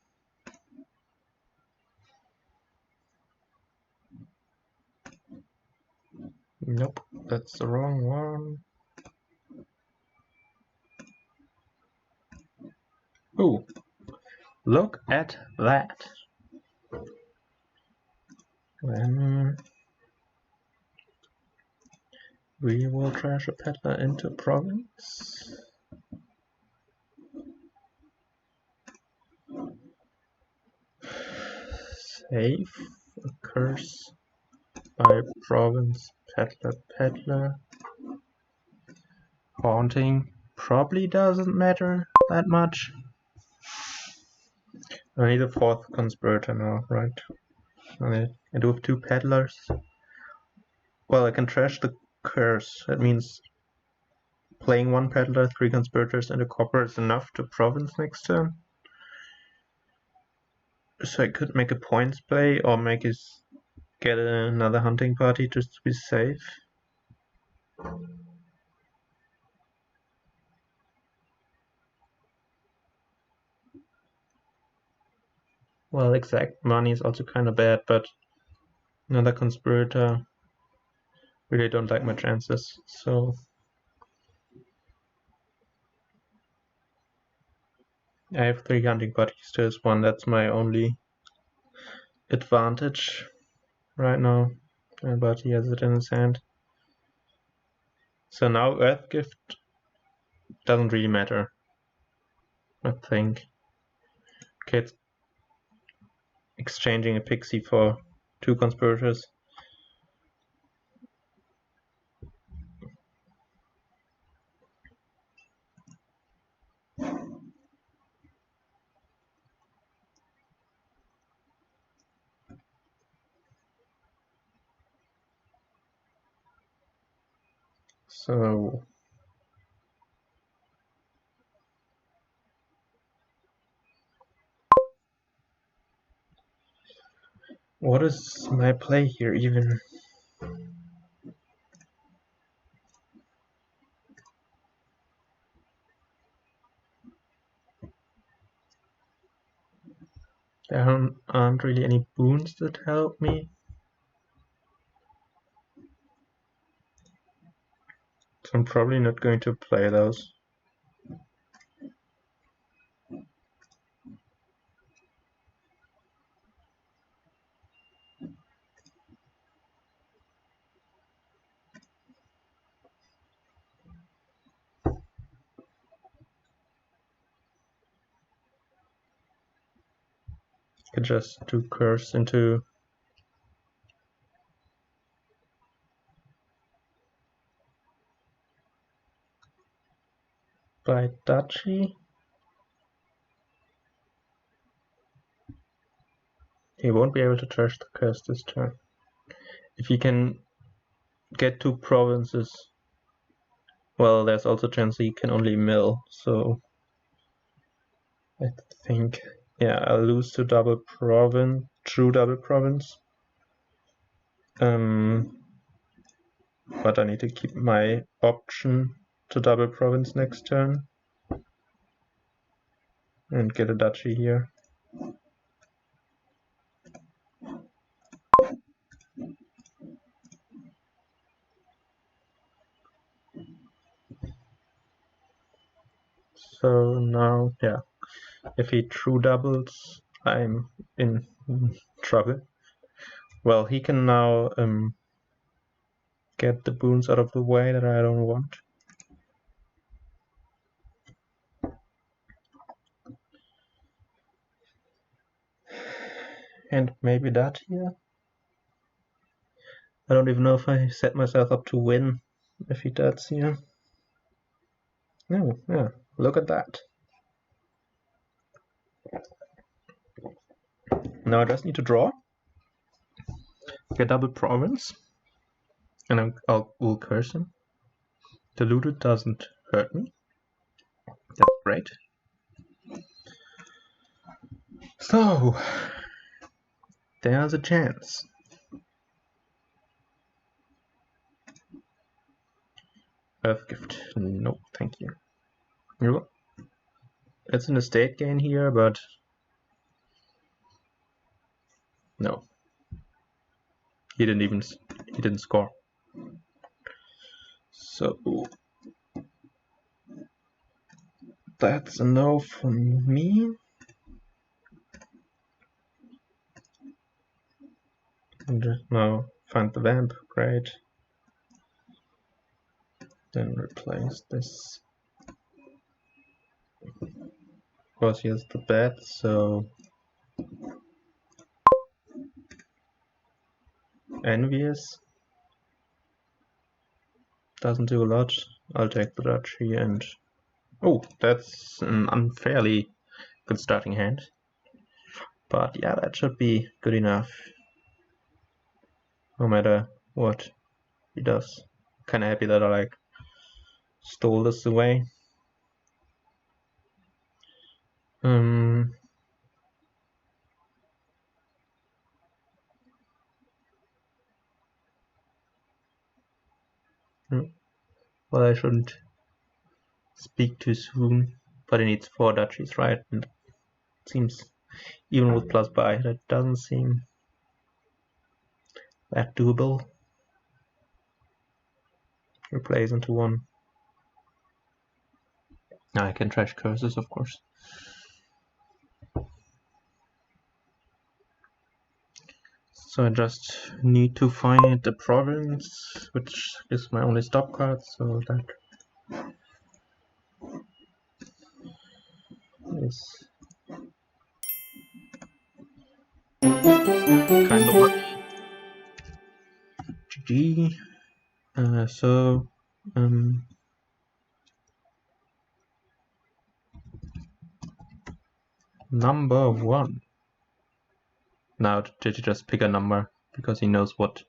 Nope, that's the wrong one. Ooh, look at that. Then we will trash a peddler into province. Save a curse by province peddler. Haunting probably doesn't matter that much. I need a 4th conspirator now, right? I do have 2 peddlers. Well, I can trash the curse. That means playing 1 peddler, 3 conspirators, and a copper is enough to province next turn. So I could make a points play or get another hunting party just to be safe. Well, exact money is also kind of bad, but another conspirator really don't like my chances, so I have 3 hunting parties to his 1, that's my only advantage right now, but he has it in his hand. So now Earth Gift doesn't really matter, I think. Okay, it's exchanging a pixie for 2 conspirators. So what is my play here even? There aren't really any boons that help me. So I'm probably not going to play those. Could just do curse into by duchy. He won't be able to charge the curse this turn. If he can get 2 provinces, well, there's also a chance he can only mill, so I think, yeah, I'll lose to double province, true double province. But I need to keep my option to double province next turn and get a duchy here. So now, yeah, if he true doubles, I'm in trouble. Well, he can now get the boons out of the way that I don't want. And maybe that here. I don't even know if I set myself up to win if he does here. No, yeah, look at that. Now I just need to draw, get double province, and I'll curse him. Diluted doesn't hurt me. That's great. So, there's a chance. Earth Gift. No, thank you. It's an estate gain here, but no. He didn't score. So that's a no from me. And now find the vamp, great. Then replace this. Of course he has the bet, so envious. Doesn't do a lot. I'll take the duchy and oh, that's an unfairly good starting hand. But yeah, that should be good enough. No matter what he does. Kinda happy that I like stole this away. Well, I shouldn't speak too soon, but he needs 4 duchies, right? And it seems, even with plus buy, that doesn't seem that doable. Replace into 1. Now I can trash curses, of course. So I just need to find the province, which is my only stop card, so that is kind of lucky. GG. Number 1. Now, did he just pick a number because he knows what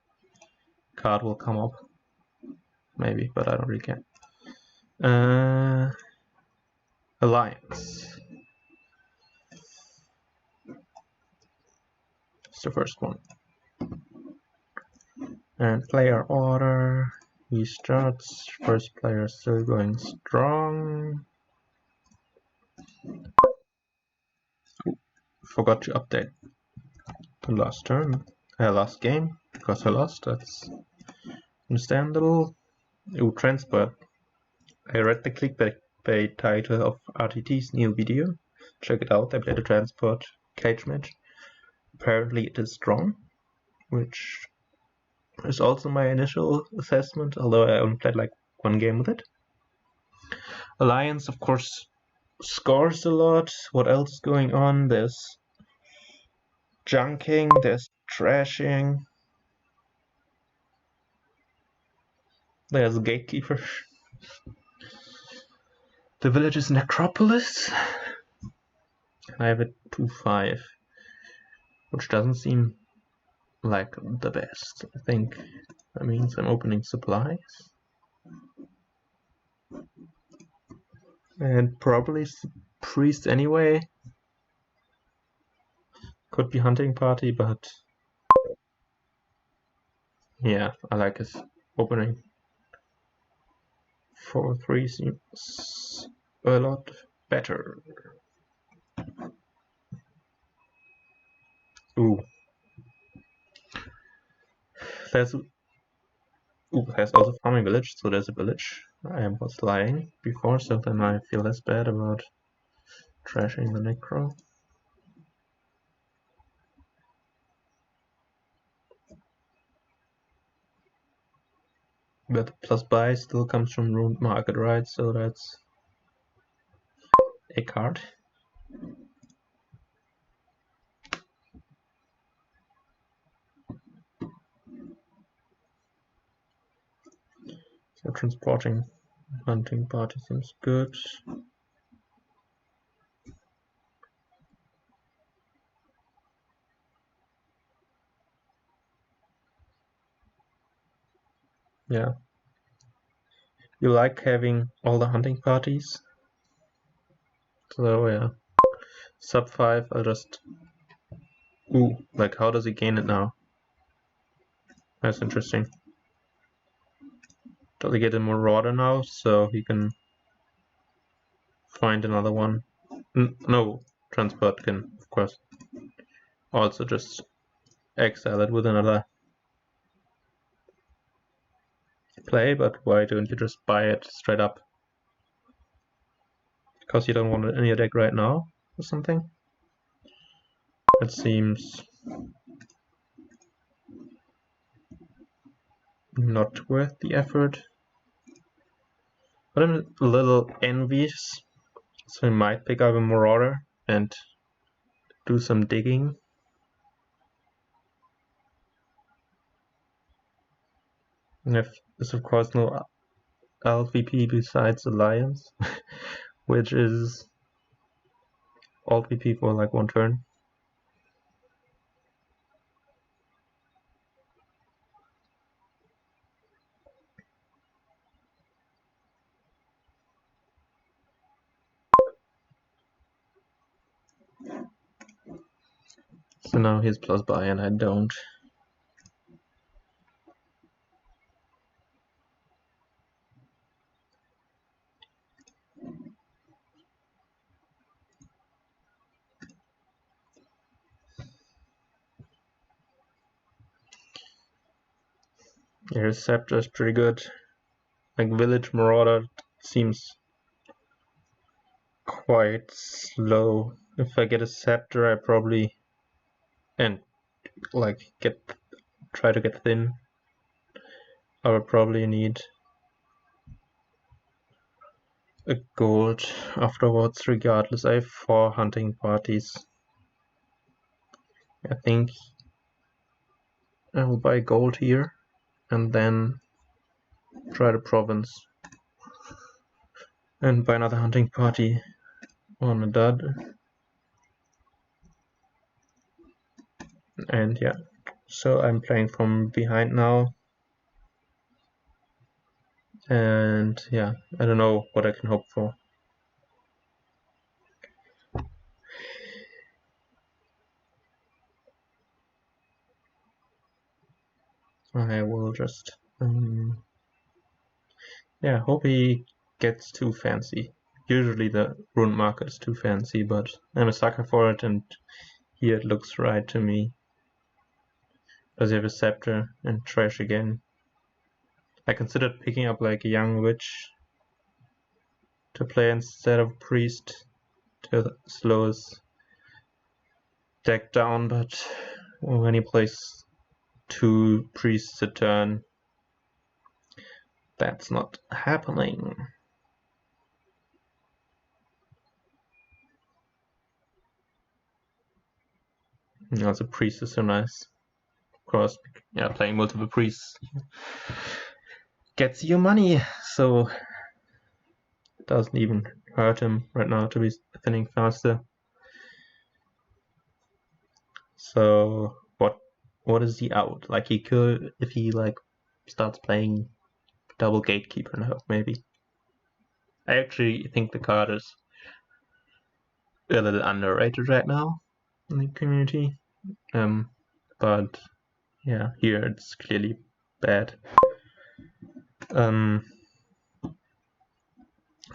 card will come up? Maybe, but I don't really care. Alliance. It's the first one. And player order. He starts. First player still going strong. Forgot to update the last turn. Last game, because I lost. That's understandable. Ooh, transport. I read the clickbait title of RTT's new video. Check it out. I played a transport cage match. Apparently it is strong, which is also my initial assessment, although I only played like one game with it. Alliance, of course, scores a lot. What else is going on? There's junking, there's trashing, there's gatekeeper. The village is necropolis. I have a 2-5, which doesn't seem like the best. I think that means I'm opening supplies. And probably priest anyway. Could be hunting party, but yeah, I like his opening. 4-3 seems a lot better. Ooh. There's also farming village, so there's a village. I was lying before, so then I feel less bad about trashing the necro. But the plus buy still comes from ruined market, right? So that's a card. So transporting hunting party seems good. Yeah. You like having all the hunting parties? So yeah. Sub 5, I'll just... Ooh, like how does he gain it now? That's interesting. Does he get a Marauder now, so he can find another one? No, transport can, of course, also just exile it with another play, but why don't you just buy it straight up? Because you don't want it in your deck right now or something? It seems not worth the effort. But I'm a little envious, so I might pick up a Marauder and do some digging. And there's of course no LVP besides Alliance, which is all VP for like one turn. So now he's plus buy and I don't. Yeah, his Scepter is pretty good. Like Village Marauder seems quite slow. If I get a Scepter, I probably... And like try to get thin, I would probably need a gold afterwards regardless. I have 4 hunting parties. I think I will buy gold here and then try the province and buy another hunting party on a dud. And yeah, so I'm playing from behind now. And yeah, I don't know what I can hope for. I will just yeah, hope he gets too fancy. Usually the rune marker is too fancy, but I'm a sucker for it, and here it looks right to me. Does he have a scepter and trash again? I considered picking up like a young witch to play instead of priest to slow his deck down, but when he plays 2 priests a turn, that's not happening. Also, priest is so nice. Of course, yeah, playing multiple priests gets you money, so it doesn't even hurt him right now to be thinning faster. So what is the out? Like, he could, if he like starts playing double gatekeeper now, maybe. I actually think the card is a little underrated right now in the community. But yeah, here it's clearly bad.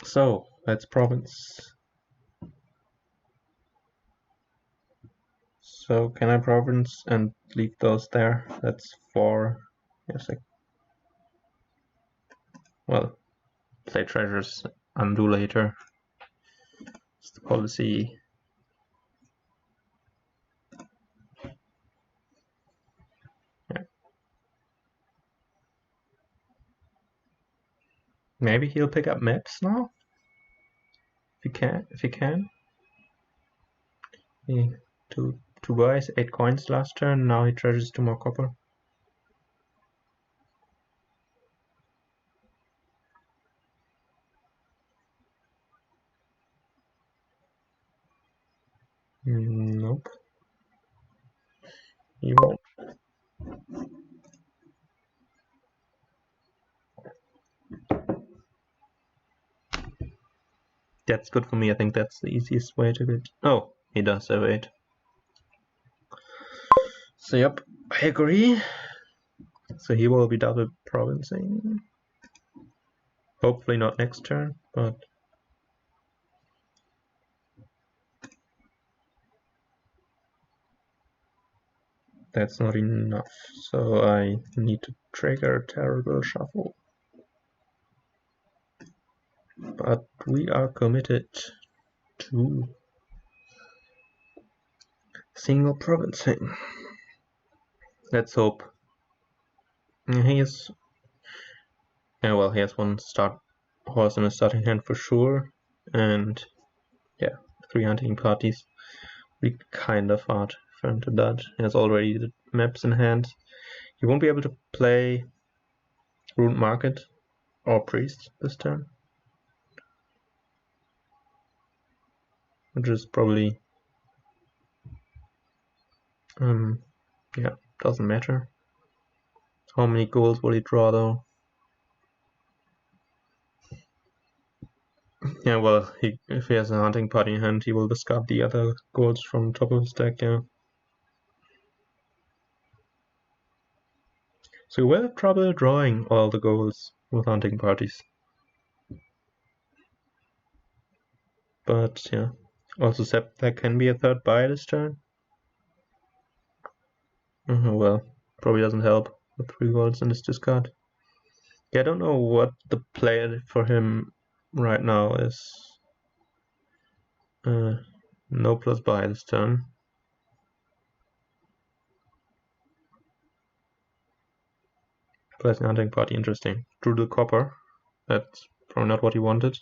So let's province. So can I province and leave those there? That's 4. Yes, well, play treasures, undo later. It's the policy. Yeah. Maybe he'll pick up maps now? If he can. He, 2 buys, 8 coins last turn, now he treasures 2 more copper. Nope. He won't. That's good for me. I think that's the easiest way to get. Oh, he does have 8. So yep, I agree. So he will be double provincing. Hopefully not next turn, but that's not enough. So I need to trigger a terrible shuffle. But we are committed to single provincing. Let's hope. He has, yeah, well, he has 1 start horse in his starting hand for sure, and yeah, 3 hunting parties. Be kind of hard for him to dodge. He has already the maps in hand. He won't be able to play Rune Market or Priest this turn, which is probably yeah, doesn't matter. How many goals will he draw though? Yeah, well, if he has a hunting party in hand, he will discard the other goals from top of his deck, yeah. So we'll have trouble drawing all the goals with hunting parties. But yeah, also there can be a 3rd buy this turn. Well, probably doesn't help with 3 goals in this discard. Yeah, I don't know what the play for him right now is. No plus buy this turn. Plays an hunting party, interesting. Drew the copper. That's probably not what he wanted.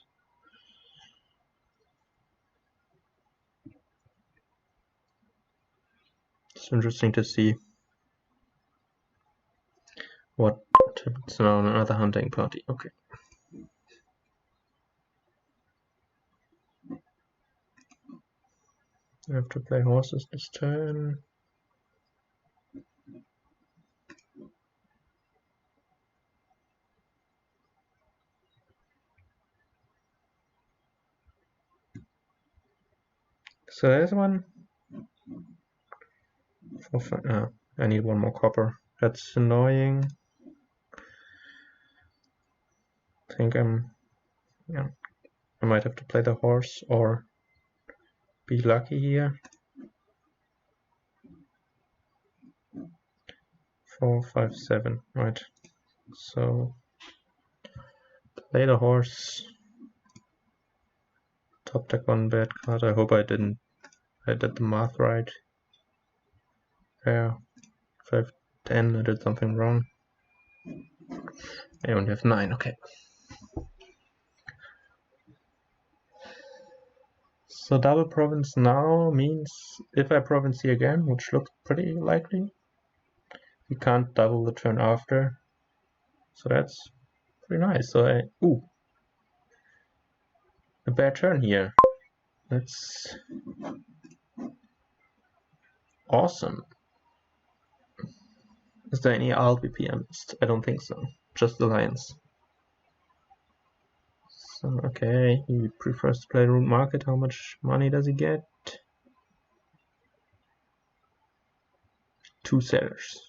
It's interesting to see what happens now on another hunting party. Okay. I have to play horses this turn. So there's one. I need one more copper. That's annoying. I think I might have to play the horse or be lucky here. 4, 5, 7. Right. So play the horse. Top deck one bad card. I hope I did the math right. Yeah. 5, 10. I did something wrong. I only have 9. Okay. So double province now means if I province here again, which looks pretty likely, you can't double the turn after. So that's pretty nice. So a bad turn here. That's awesome. Is there any RLPP I missed? I don't think so. Just Alliance. So okay, he prefers to play Rune Market. How much money does he get? 2 sellers.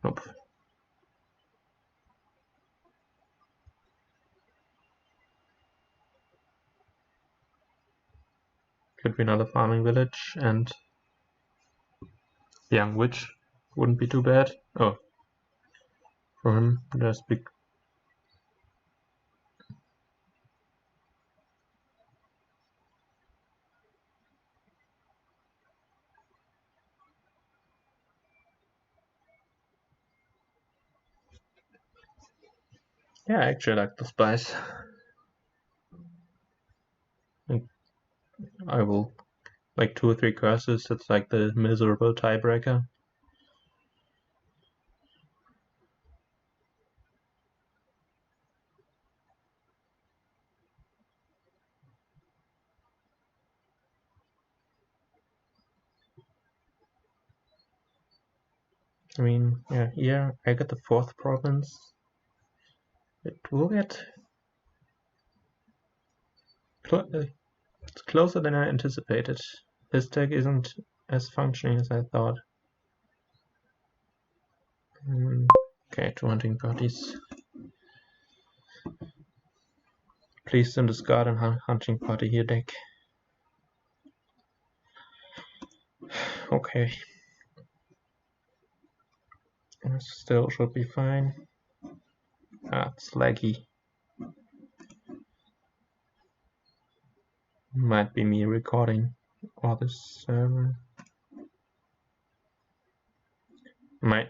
Nope. Could be another farming village, and the young witch wouldn't be too bad. Oh, for him, there's big. Yeah, I actually like the spice. I will like 2 or 3 curses. It's like the miserable tiebreaker. I mean, yeah, I got the 4th province. It will get it's closer than I anticipated. His deck isn't as functioning as I thought. Okay, 2 hunting parties. Please don't discard a hunting party here deck. Okay. Still should be fine. It's laggy. Might be me recording all this server. Might.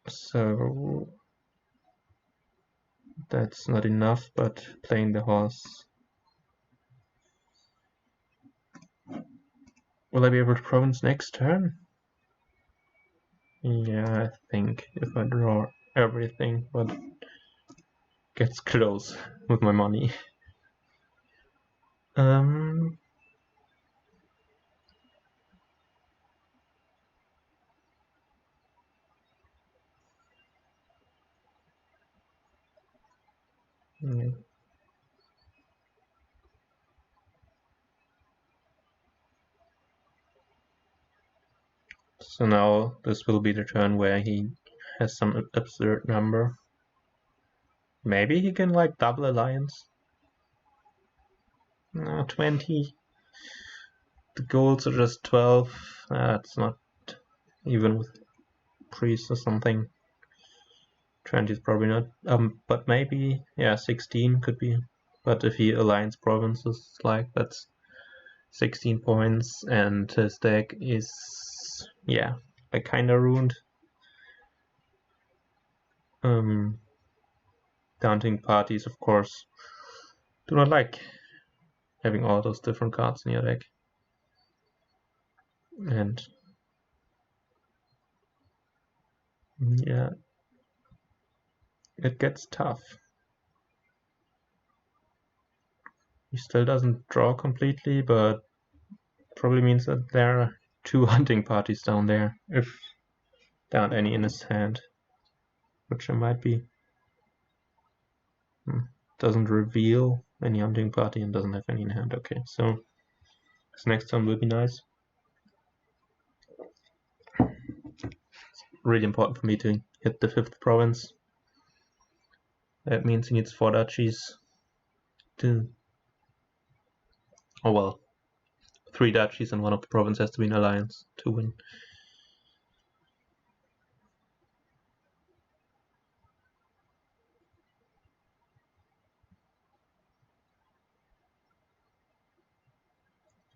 So that's not enough, but playing the horse. Will I be able to province next turn? Yeah, I think if I draw everything, but gets close with my money. Yeah. So now this will be the turn where he has some absurd number. Maybe he can like double alliance. No, 20. The goals are just 12. That's not even with priest or something. 20 is probably not. But maybe 16 could be. But if he aligns provinces, like that's 16 points, and his deck is like kinda ruined. The hunting parties, of course, do not like having all those different cards in your deck. And yeah, it gets tough. He still doesn't draw completely, but probably means that there are 2 hunting parties down there, if there aren't any in his hand, which there might be. Doesn't reveal any hunting party and doesn't have any in hand. Okay, so his next turn will be nice. Really important for me to hit the 5th province. That means he needs 4 duchies to... Oh well, 3 duchies and one of the provinces has to be an alliance to win.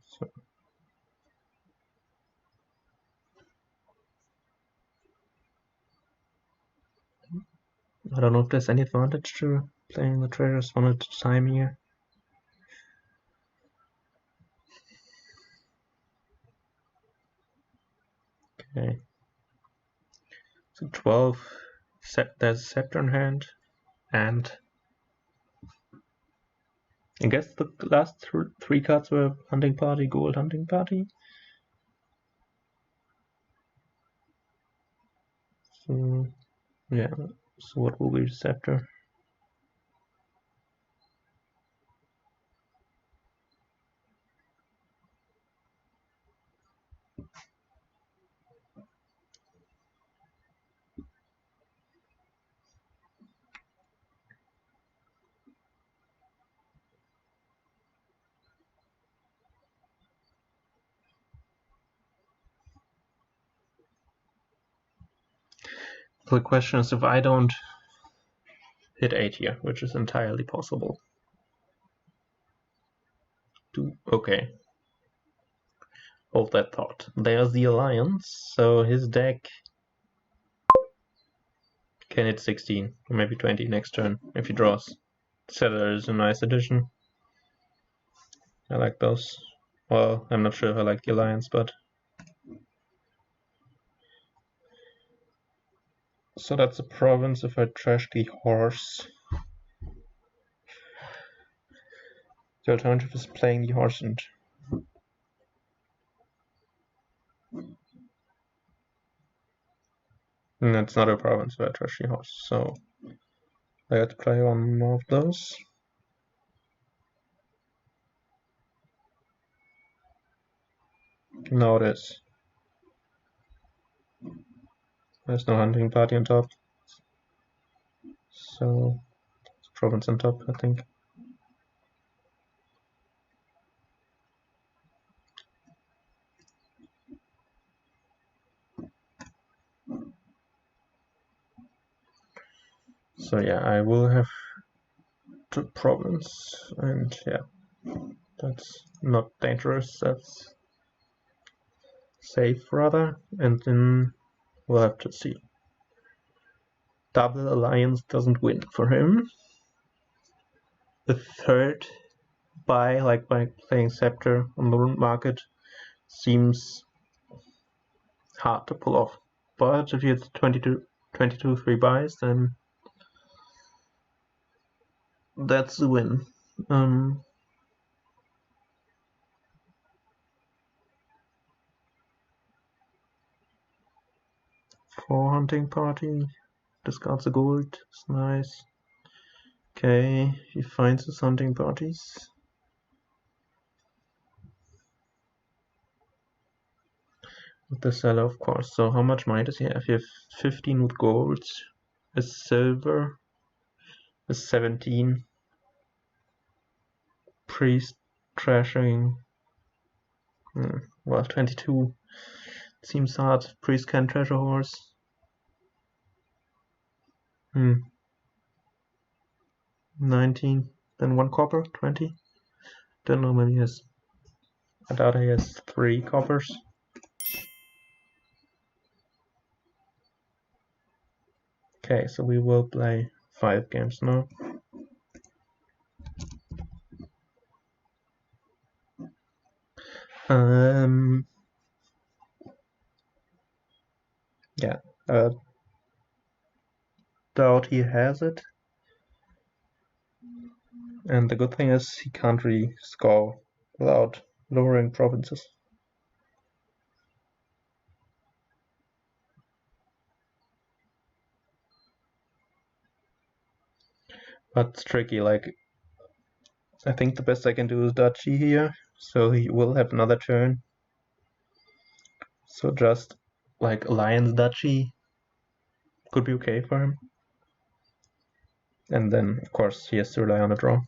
So I don't know if there's any advantage to playing the treasures one at a time here. Okay. So 12, there's a scepter in hand, and I guess the last 3 cards were hunting party, gold hunting party. So yeah, so what will be the scepter? The question is if I don't hit 8 here, which is entirely possible. Okay. Hold that thought. There's the alliance, so his deck can hit 16, or maybe 20 next turn if he draws. Settler is a nice addition. I like those. Well, I'm not sure if I like the alliance, but... So that's a province if I trash the horse. The alternative is playing the horse and... That's not a province if I trash the horse, so... I got to play one more of those. Now it is. There's no hunting party on top. So, it's province on top, I think. So yeah, I will have the province, and yeah, that's not dangerous, that's safe rather, and then we'll have to see. Double alliance doesn't win for him. The 3rd buy, like by playing Scepter on the market, seems hard to pull off. But if you have 22 3 buys, then that's the win. 4 hunting party, discards the gold, it's nice. Okay, he finds his hunting parties. With the seller, of course. So how much money does he have? He has 15 with gold, a silver, a 17. Priest trashing. Well, 22. Seems hard. Priest can trash a horse. 19. Then 1 copper, 20. Don't know how many he has. I doubt he has 3 coppers. Okay, so we will play 5 games now. Yeah, doubt he has it. And the good thing is he can't really score without lowering provinces. But it's tricky, like, I think the best I can do is duchy here, so he will have another turn. So just, like, alliance duchy could be okay for him. And then, of course, he has to rely on a draw.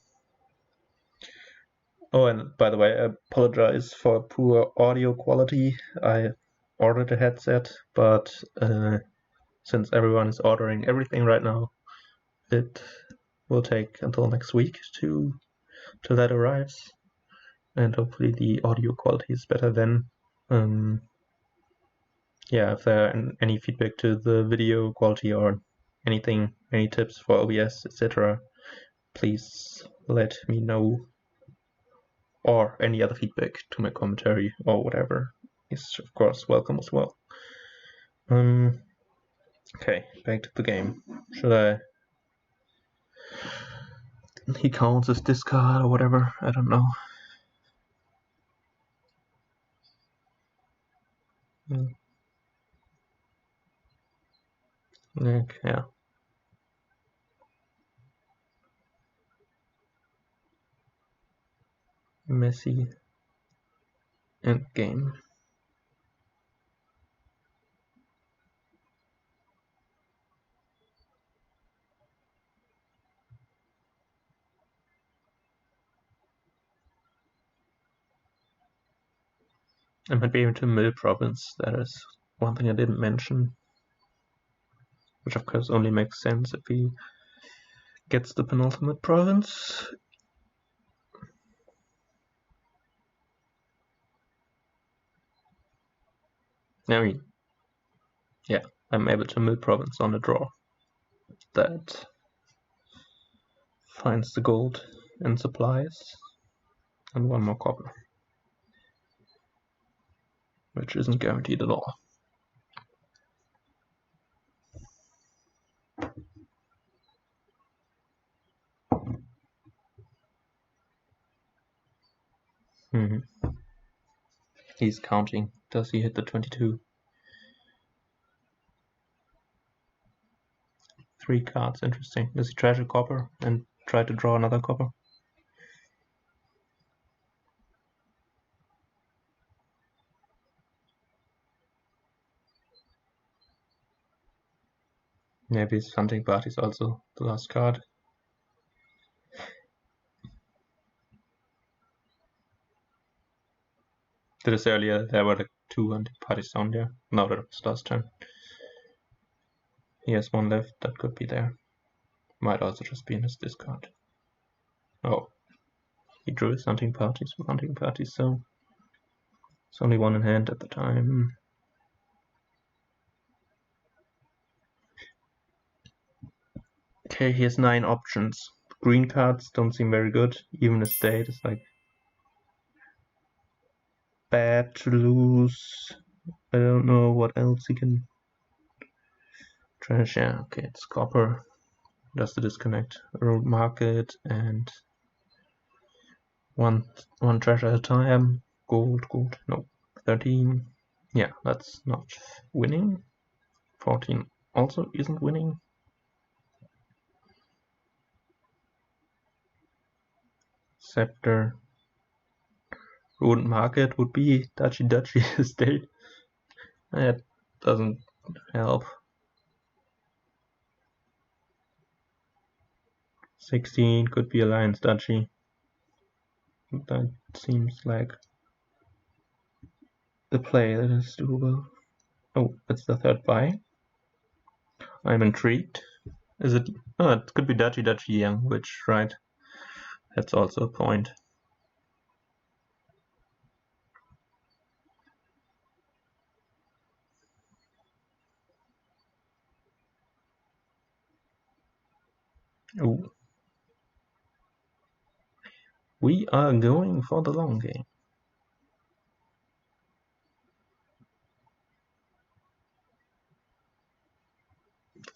Oh, and by the way, I apologize for poor audio quality. I ordered a headset, but since everyone is ordering everything right now, it will take until next week till that arrives, and hopefully the audio quality is better then. Yeah, if there are any feedback to the video quality or anything, any tips for OBS, etc., please let me know. Or any other feedback to my commentary or whatever is of course welcome as well. Okay, back to the game. Should I? He counts as discard or whatever. I don't know. Okay, yeah. Messy end game. I might be able to mill province. That is one thing I didn't mention, which of course only makes sense if he gets the penultimate province. I mean, yeah, I'm able to mill province on a draw. That finds the gold and supplies, and 1 more copper, which isn't guaranteed at all. He's counting. Does he hit the 22? 3 cards, interesting. Does he trash a copper and try to draw another copper? Maybe his hunting party is also the last card. Did I say earlier there were like 2 hunting parties down there? No, that was last turn. He has 1 left, that could be there. Might also just be in his discard. Oh, he drew his hunting parties, so it's only 1 in hand at the time. Okay, he has 9 options. Green cards don't seem very good. Even a state is like bad to lose. I don't know what else he can trash. Yeah, okay, it's copper. Does the disconnect road market and one trash at a time. Gold. No, 13. Yeah, that's not winning. 14 also isn't winning. Scepter. Road market would be Duchy estate. That doesn't help. 16 could be Alliance Duchy. That seems like the play that is doable. Oh, it's the 3rd buy. I'm intrigued. Is it? Oh, it could be Duchy Young, which, right? That's also a point. Ooh. We are going for the long game.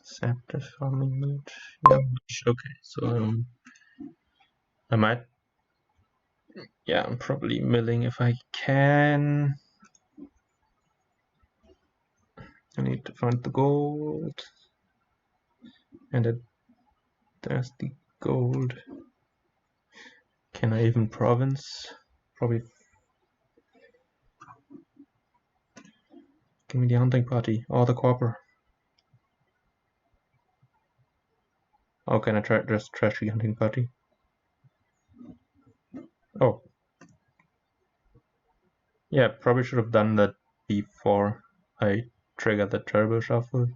Scepter farming mode. Yeah, okay. So I might. Yeah, I'm probably milling if I can. I need to find the gold. And there's the gold. Can I even province? Probably. Give me the hunting party or the copper. Oh, can I just trash the hunting party? Oh. Yeah, probably should have done that before I triggered the turbo shuffle.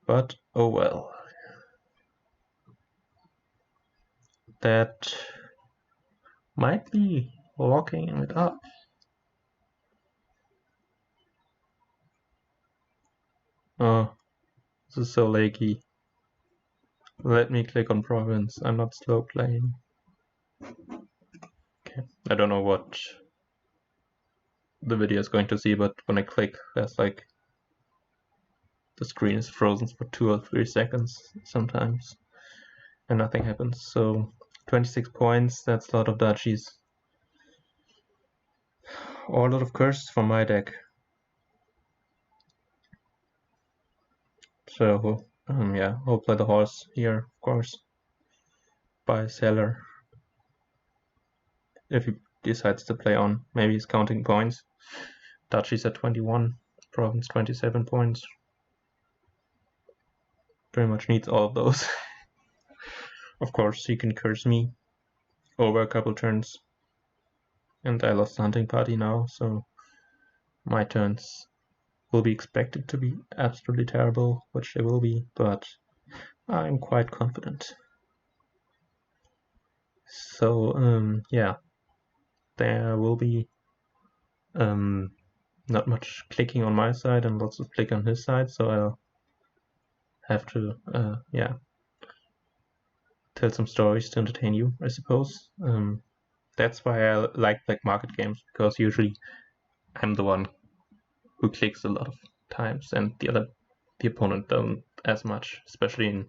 But oh well. That might be locking it up. Oh, this is so laggy. Let me click on province. I'm not slow playing. Okay, I don't know what the video is going to see, but when I click, there's like the screen is frozen for 2 or 3 seconds sometimes, and nothing happens. So 26 points. That's a lot of duchies. Or a lot of curses from my deck. So yeah, I'll play the horse here, of course. By seller. If he decides to play on, maybe he's counting points. Duchy's at 21, province 27 points. Pretty much needs all of those. Of course, he can curse me over a couple turns. And I lost the hunting party now, so my turns will be expected to be absolutely terrible, which they will be, but I'm quite confident. So, yeah, there will be not much clicking on my side and lots of click on his side, so I'll have to, yeah, tell some stories to entertain you, I suppose. That's why I like black market games, because usually I'm the one who clicks a lot of times, and the opponent don't as much, especially in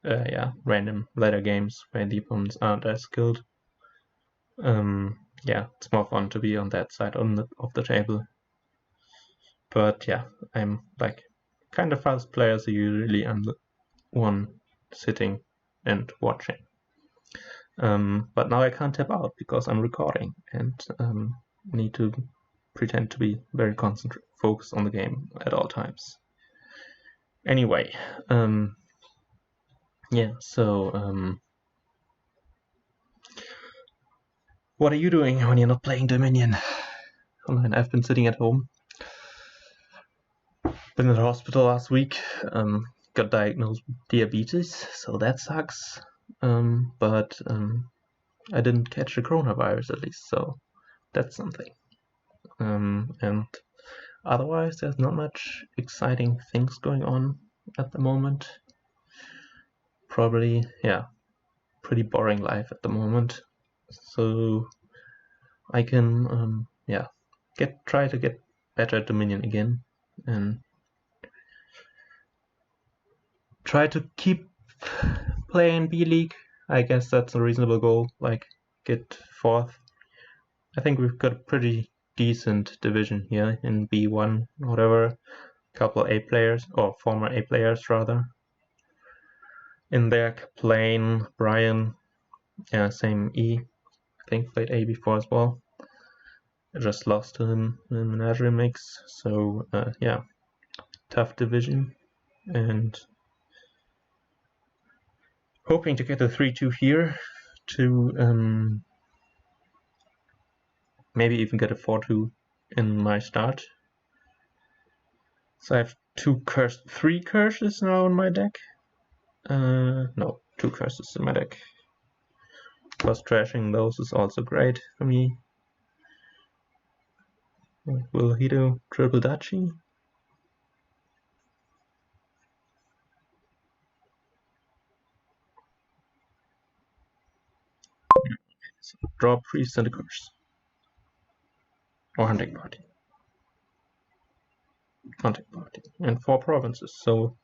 yeah, random ladder games where the opponents aren't as skilled. Yeah, it's more fun to be on that side of the table. But yeah, I'm like kind of fast player, so usually I'm the one sitting and watching. But now I can't tap out because I'm recording and need to pretend to be very focused on the game at all times. Anyway, yeah, so what are you doing when you're not playing Dominion? Online, I've been sitting at home. Been in the hospital last week. Got diagnosed with diabetes, so that sucks. But I didn't catch the coronavirus at least, so that's something. And otherwise, there's not much exciting things going on at the moment. Probably, yeah, pretty boring life at the moment. So I can, yeah, try to get better at Dominion again and try to keep playing B League. I guess that's a reasonable goal. Like get 4th. I think we've got a pretty decent division here in B1, whatever. Couple A players, or former A players rather. In there, Plain, Brian, yeah, same E. I think played A before as well. I just lost to him in Menagerie Mix, so yeah, tough division, and hoping to get a 3-2 here to maybe even get a 4-2 in my start. So I have 3 curses now in my deck. No, 2 curses in my deck. Plus trashing those is also great for me. Will he do triple duchy? So draw a priest and a curse. Or hunting party. Hunting party. And 4 provinces, so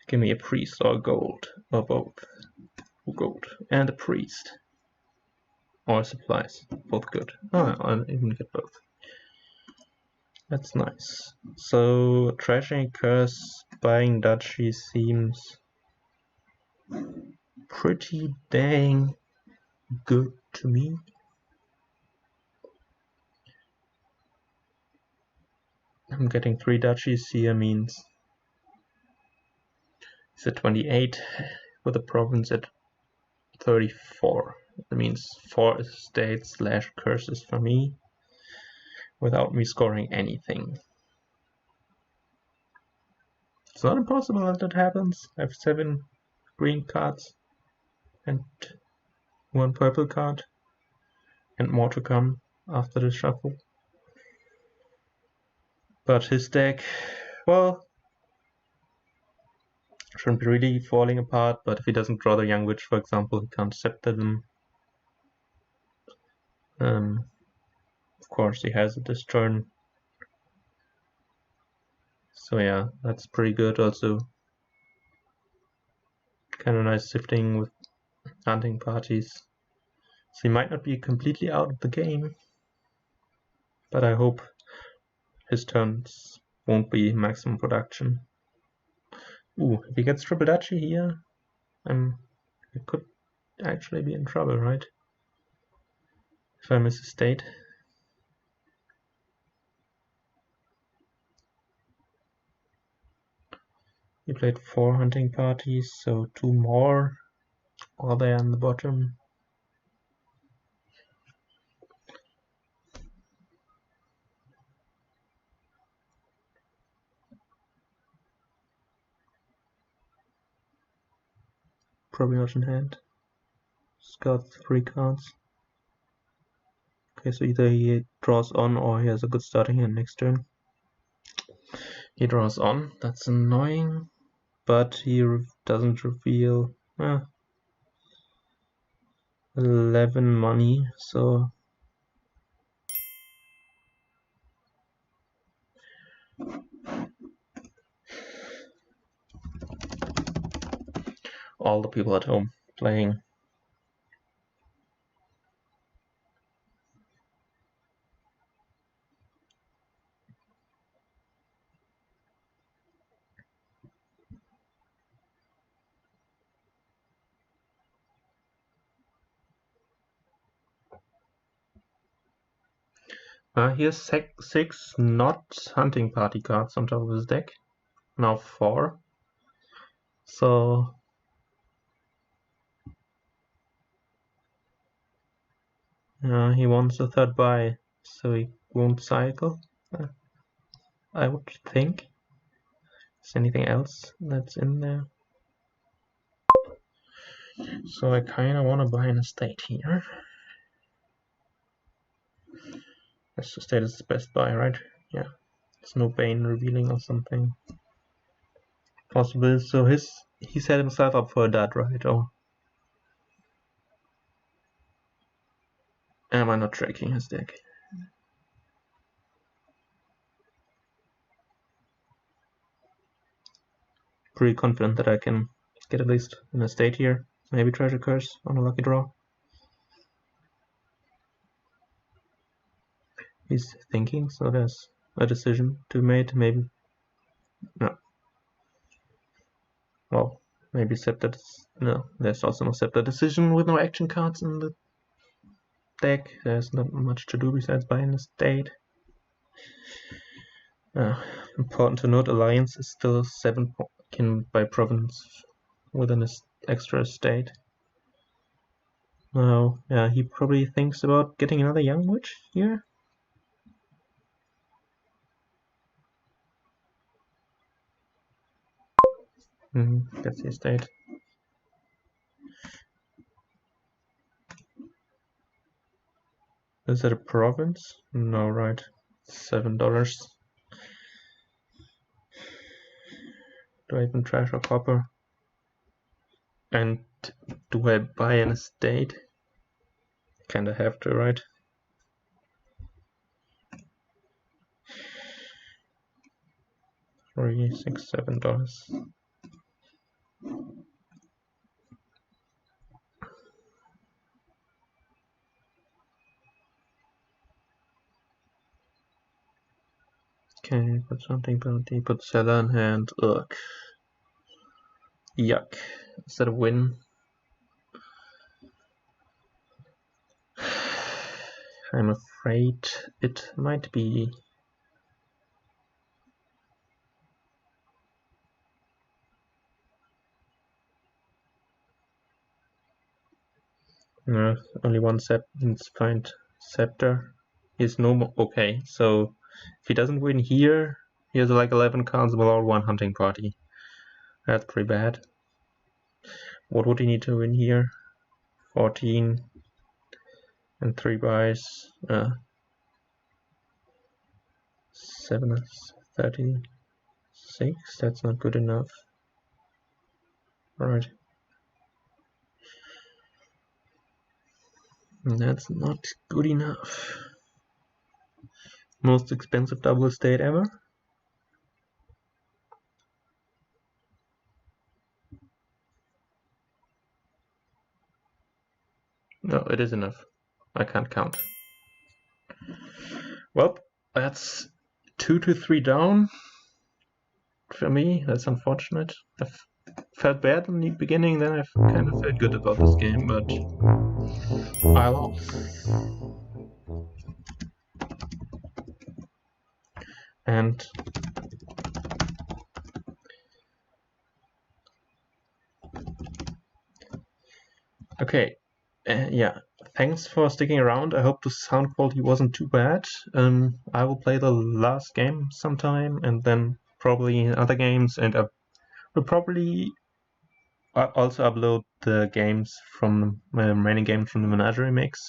give me a priest or gold. Or both. Gold. And a priest. Or supplies. Both good. Oh, I'll even get both. That's nice. So trashing curse, buying duchy seems pretty dang good to me. I'm getting 3 duchies here means it's at 28 with a province at 34. That means 4 estates / curses for me without me scoring anything. It's not impossible that that happens. I have 7 green cards and 1 purple card and more to come after the shuffle. But his deck, well, shouldn't be really falling apart, but if he doesn't draw the Young Witch, for example, he can't scepter them. Of course, he has it this turn. So yeah, that's pretty good also. Kind of nice sifting with hunting parties. So he might not be completely out of the game, but I hope his turns won't be maximum production. Ooh, if he gets triple duchy here, I could actually be in trouble, right? If I miss a state. He played 4 hunting parties, so 2 more. All there on the bottom. Probably not in hand. He's got 3 cards. Okay, so either he draws on or he has a good starting hand next turn. He draws on, that's annoying, but he doesn't reveal 11 money, so all the people at home playing. He has 6 not hunting party cards on top of his deck. Now 4. So he wants a 3rd buy, so he won't cycle. I would think. Is anything else that's in there? So I kind of want to buy an estate here. This estate is the best buy, right? Yeah. There's no Bane revealing or something. Possible. So he set himself up for that, right? Or am I not tracking his deck? Pretty confident that I can get at least an estate here. Maybe treasure curse on a lucky draw. He's thinking, so there's a decision to be made. Maybe no. Well, maybe scepter. No, there's also no scepter decision with no action cards in the deck. There's not much to do besides buying an estate. Important to note, Alliance is still 7 can buy province with an extra estate. Now, yeah, he probably thinks about getting another Young Witch here. That's the estate. Is that a province? No, right. $7. Do I even trash or copper? And Do I buy an estate? Kinda have to, right? $367. Okay, put something penalty, put seller in hand. Ugh. Yuck. Is that a win? I'm afraid it might be. No, only one find scepter. He's no more. Okay, so if he doesn't win here, he has like 11 cards below one hunting party. That's pretty bad. What would he need to win here? 14 and 3 buys. 7 is 36. That's not good enough. Right. That's not good enough. Most expensive double estate ever. No, it is enough. I can't count. Well, that's 2 to 3 down. For me, that's unfortunate. I felt bad in the beginning, then I kind of felt good about this game, but I lost. And okay, yeah, thanks for sticking around. I hope the sound quality wasn't too bad. I will play the last game sometime, and then probably other games, and I will probably also upload the games from my remaining games from the Menagerie Mix,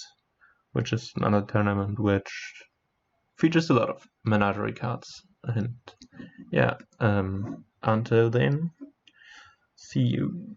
which is another tournament which features a lot of Menagerie cards. And yeah, until then, see you.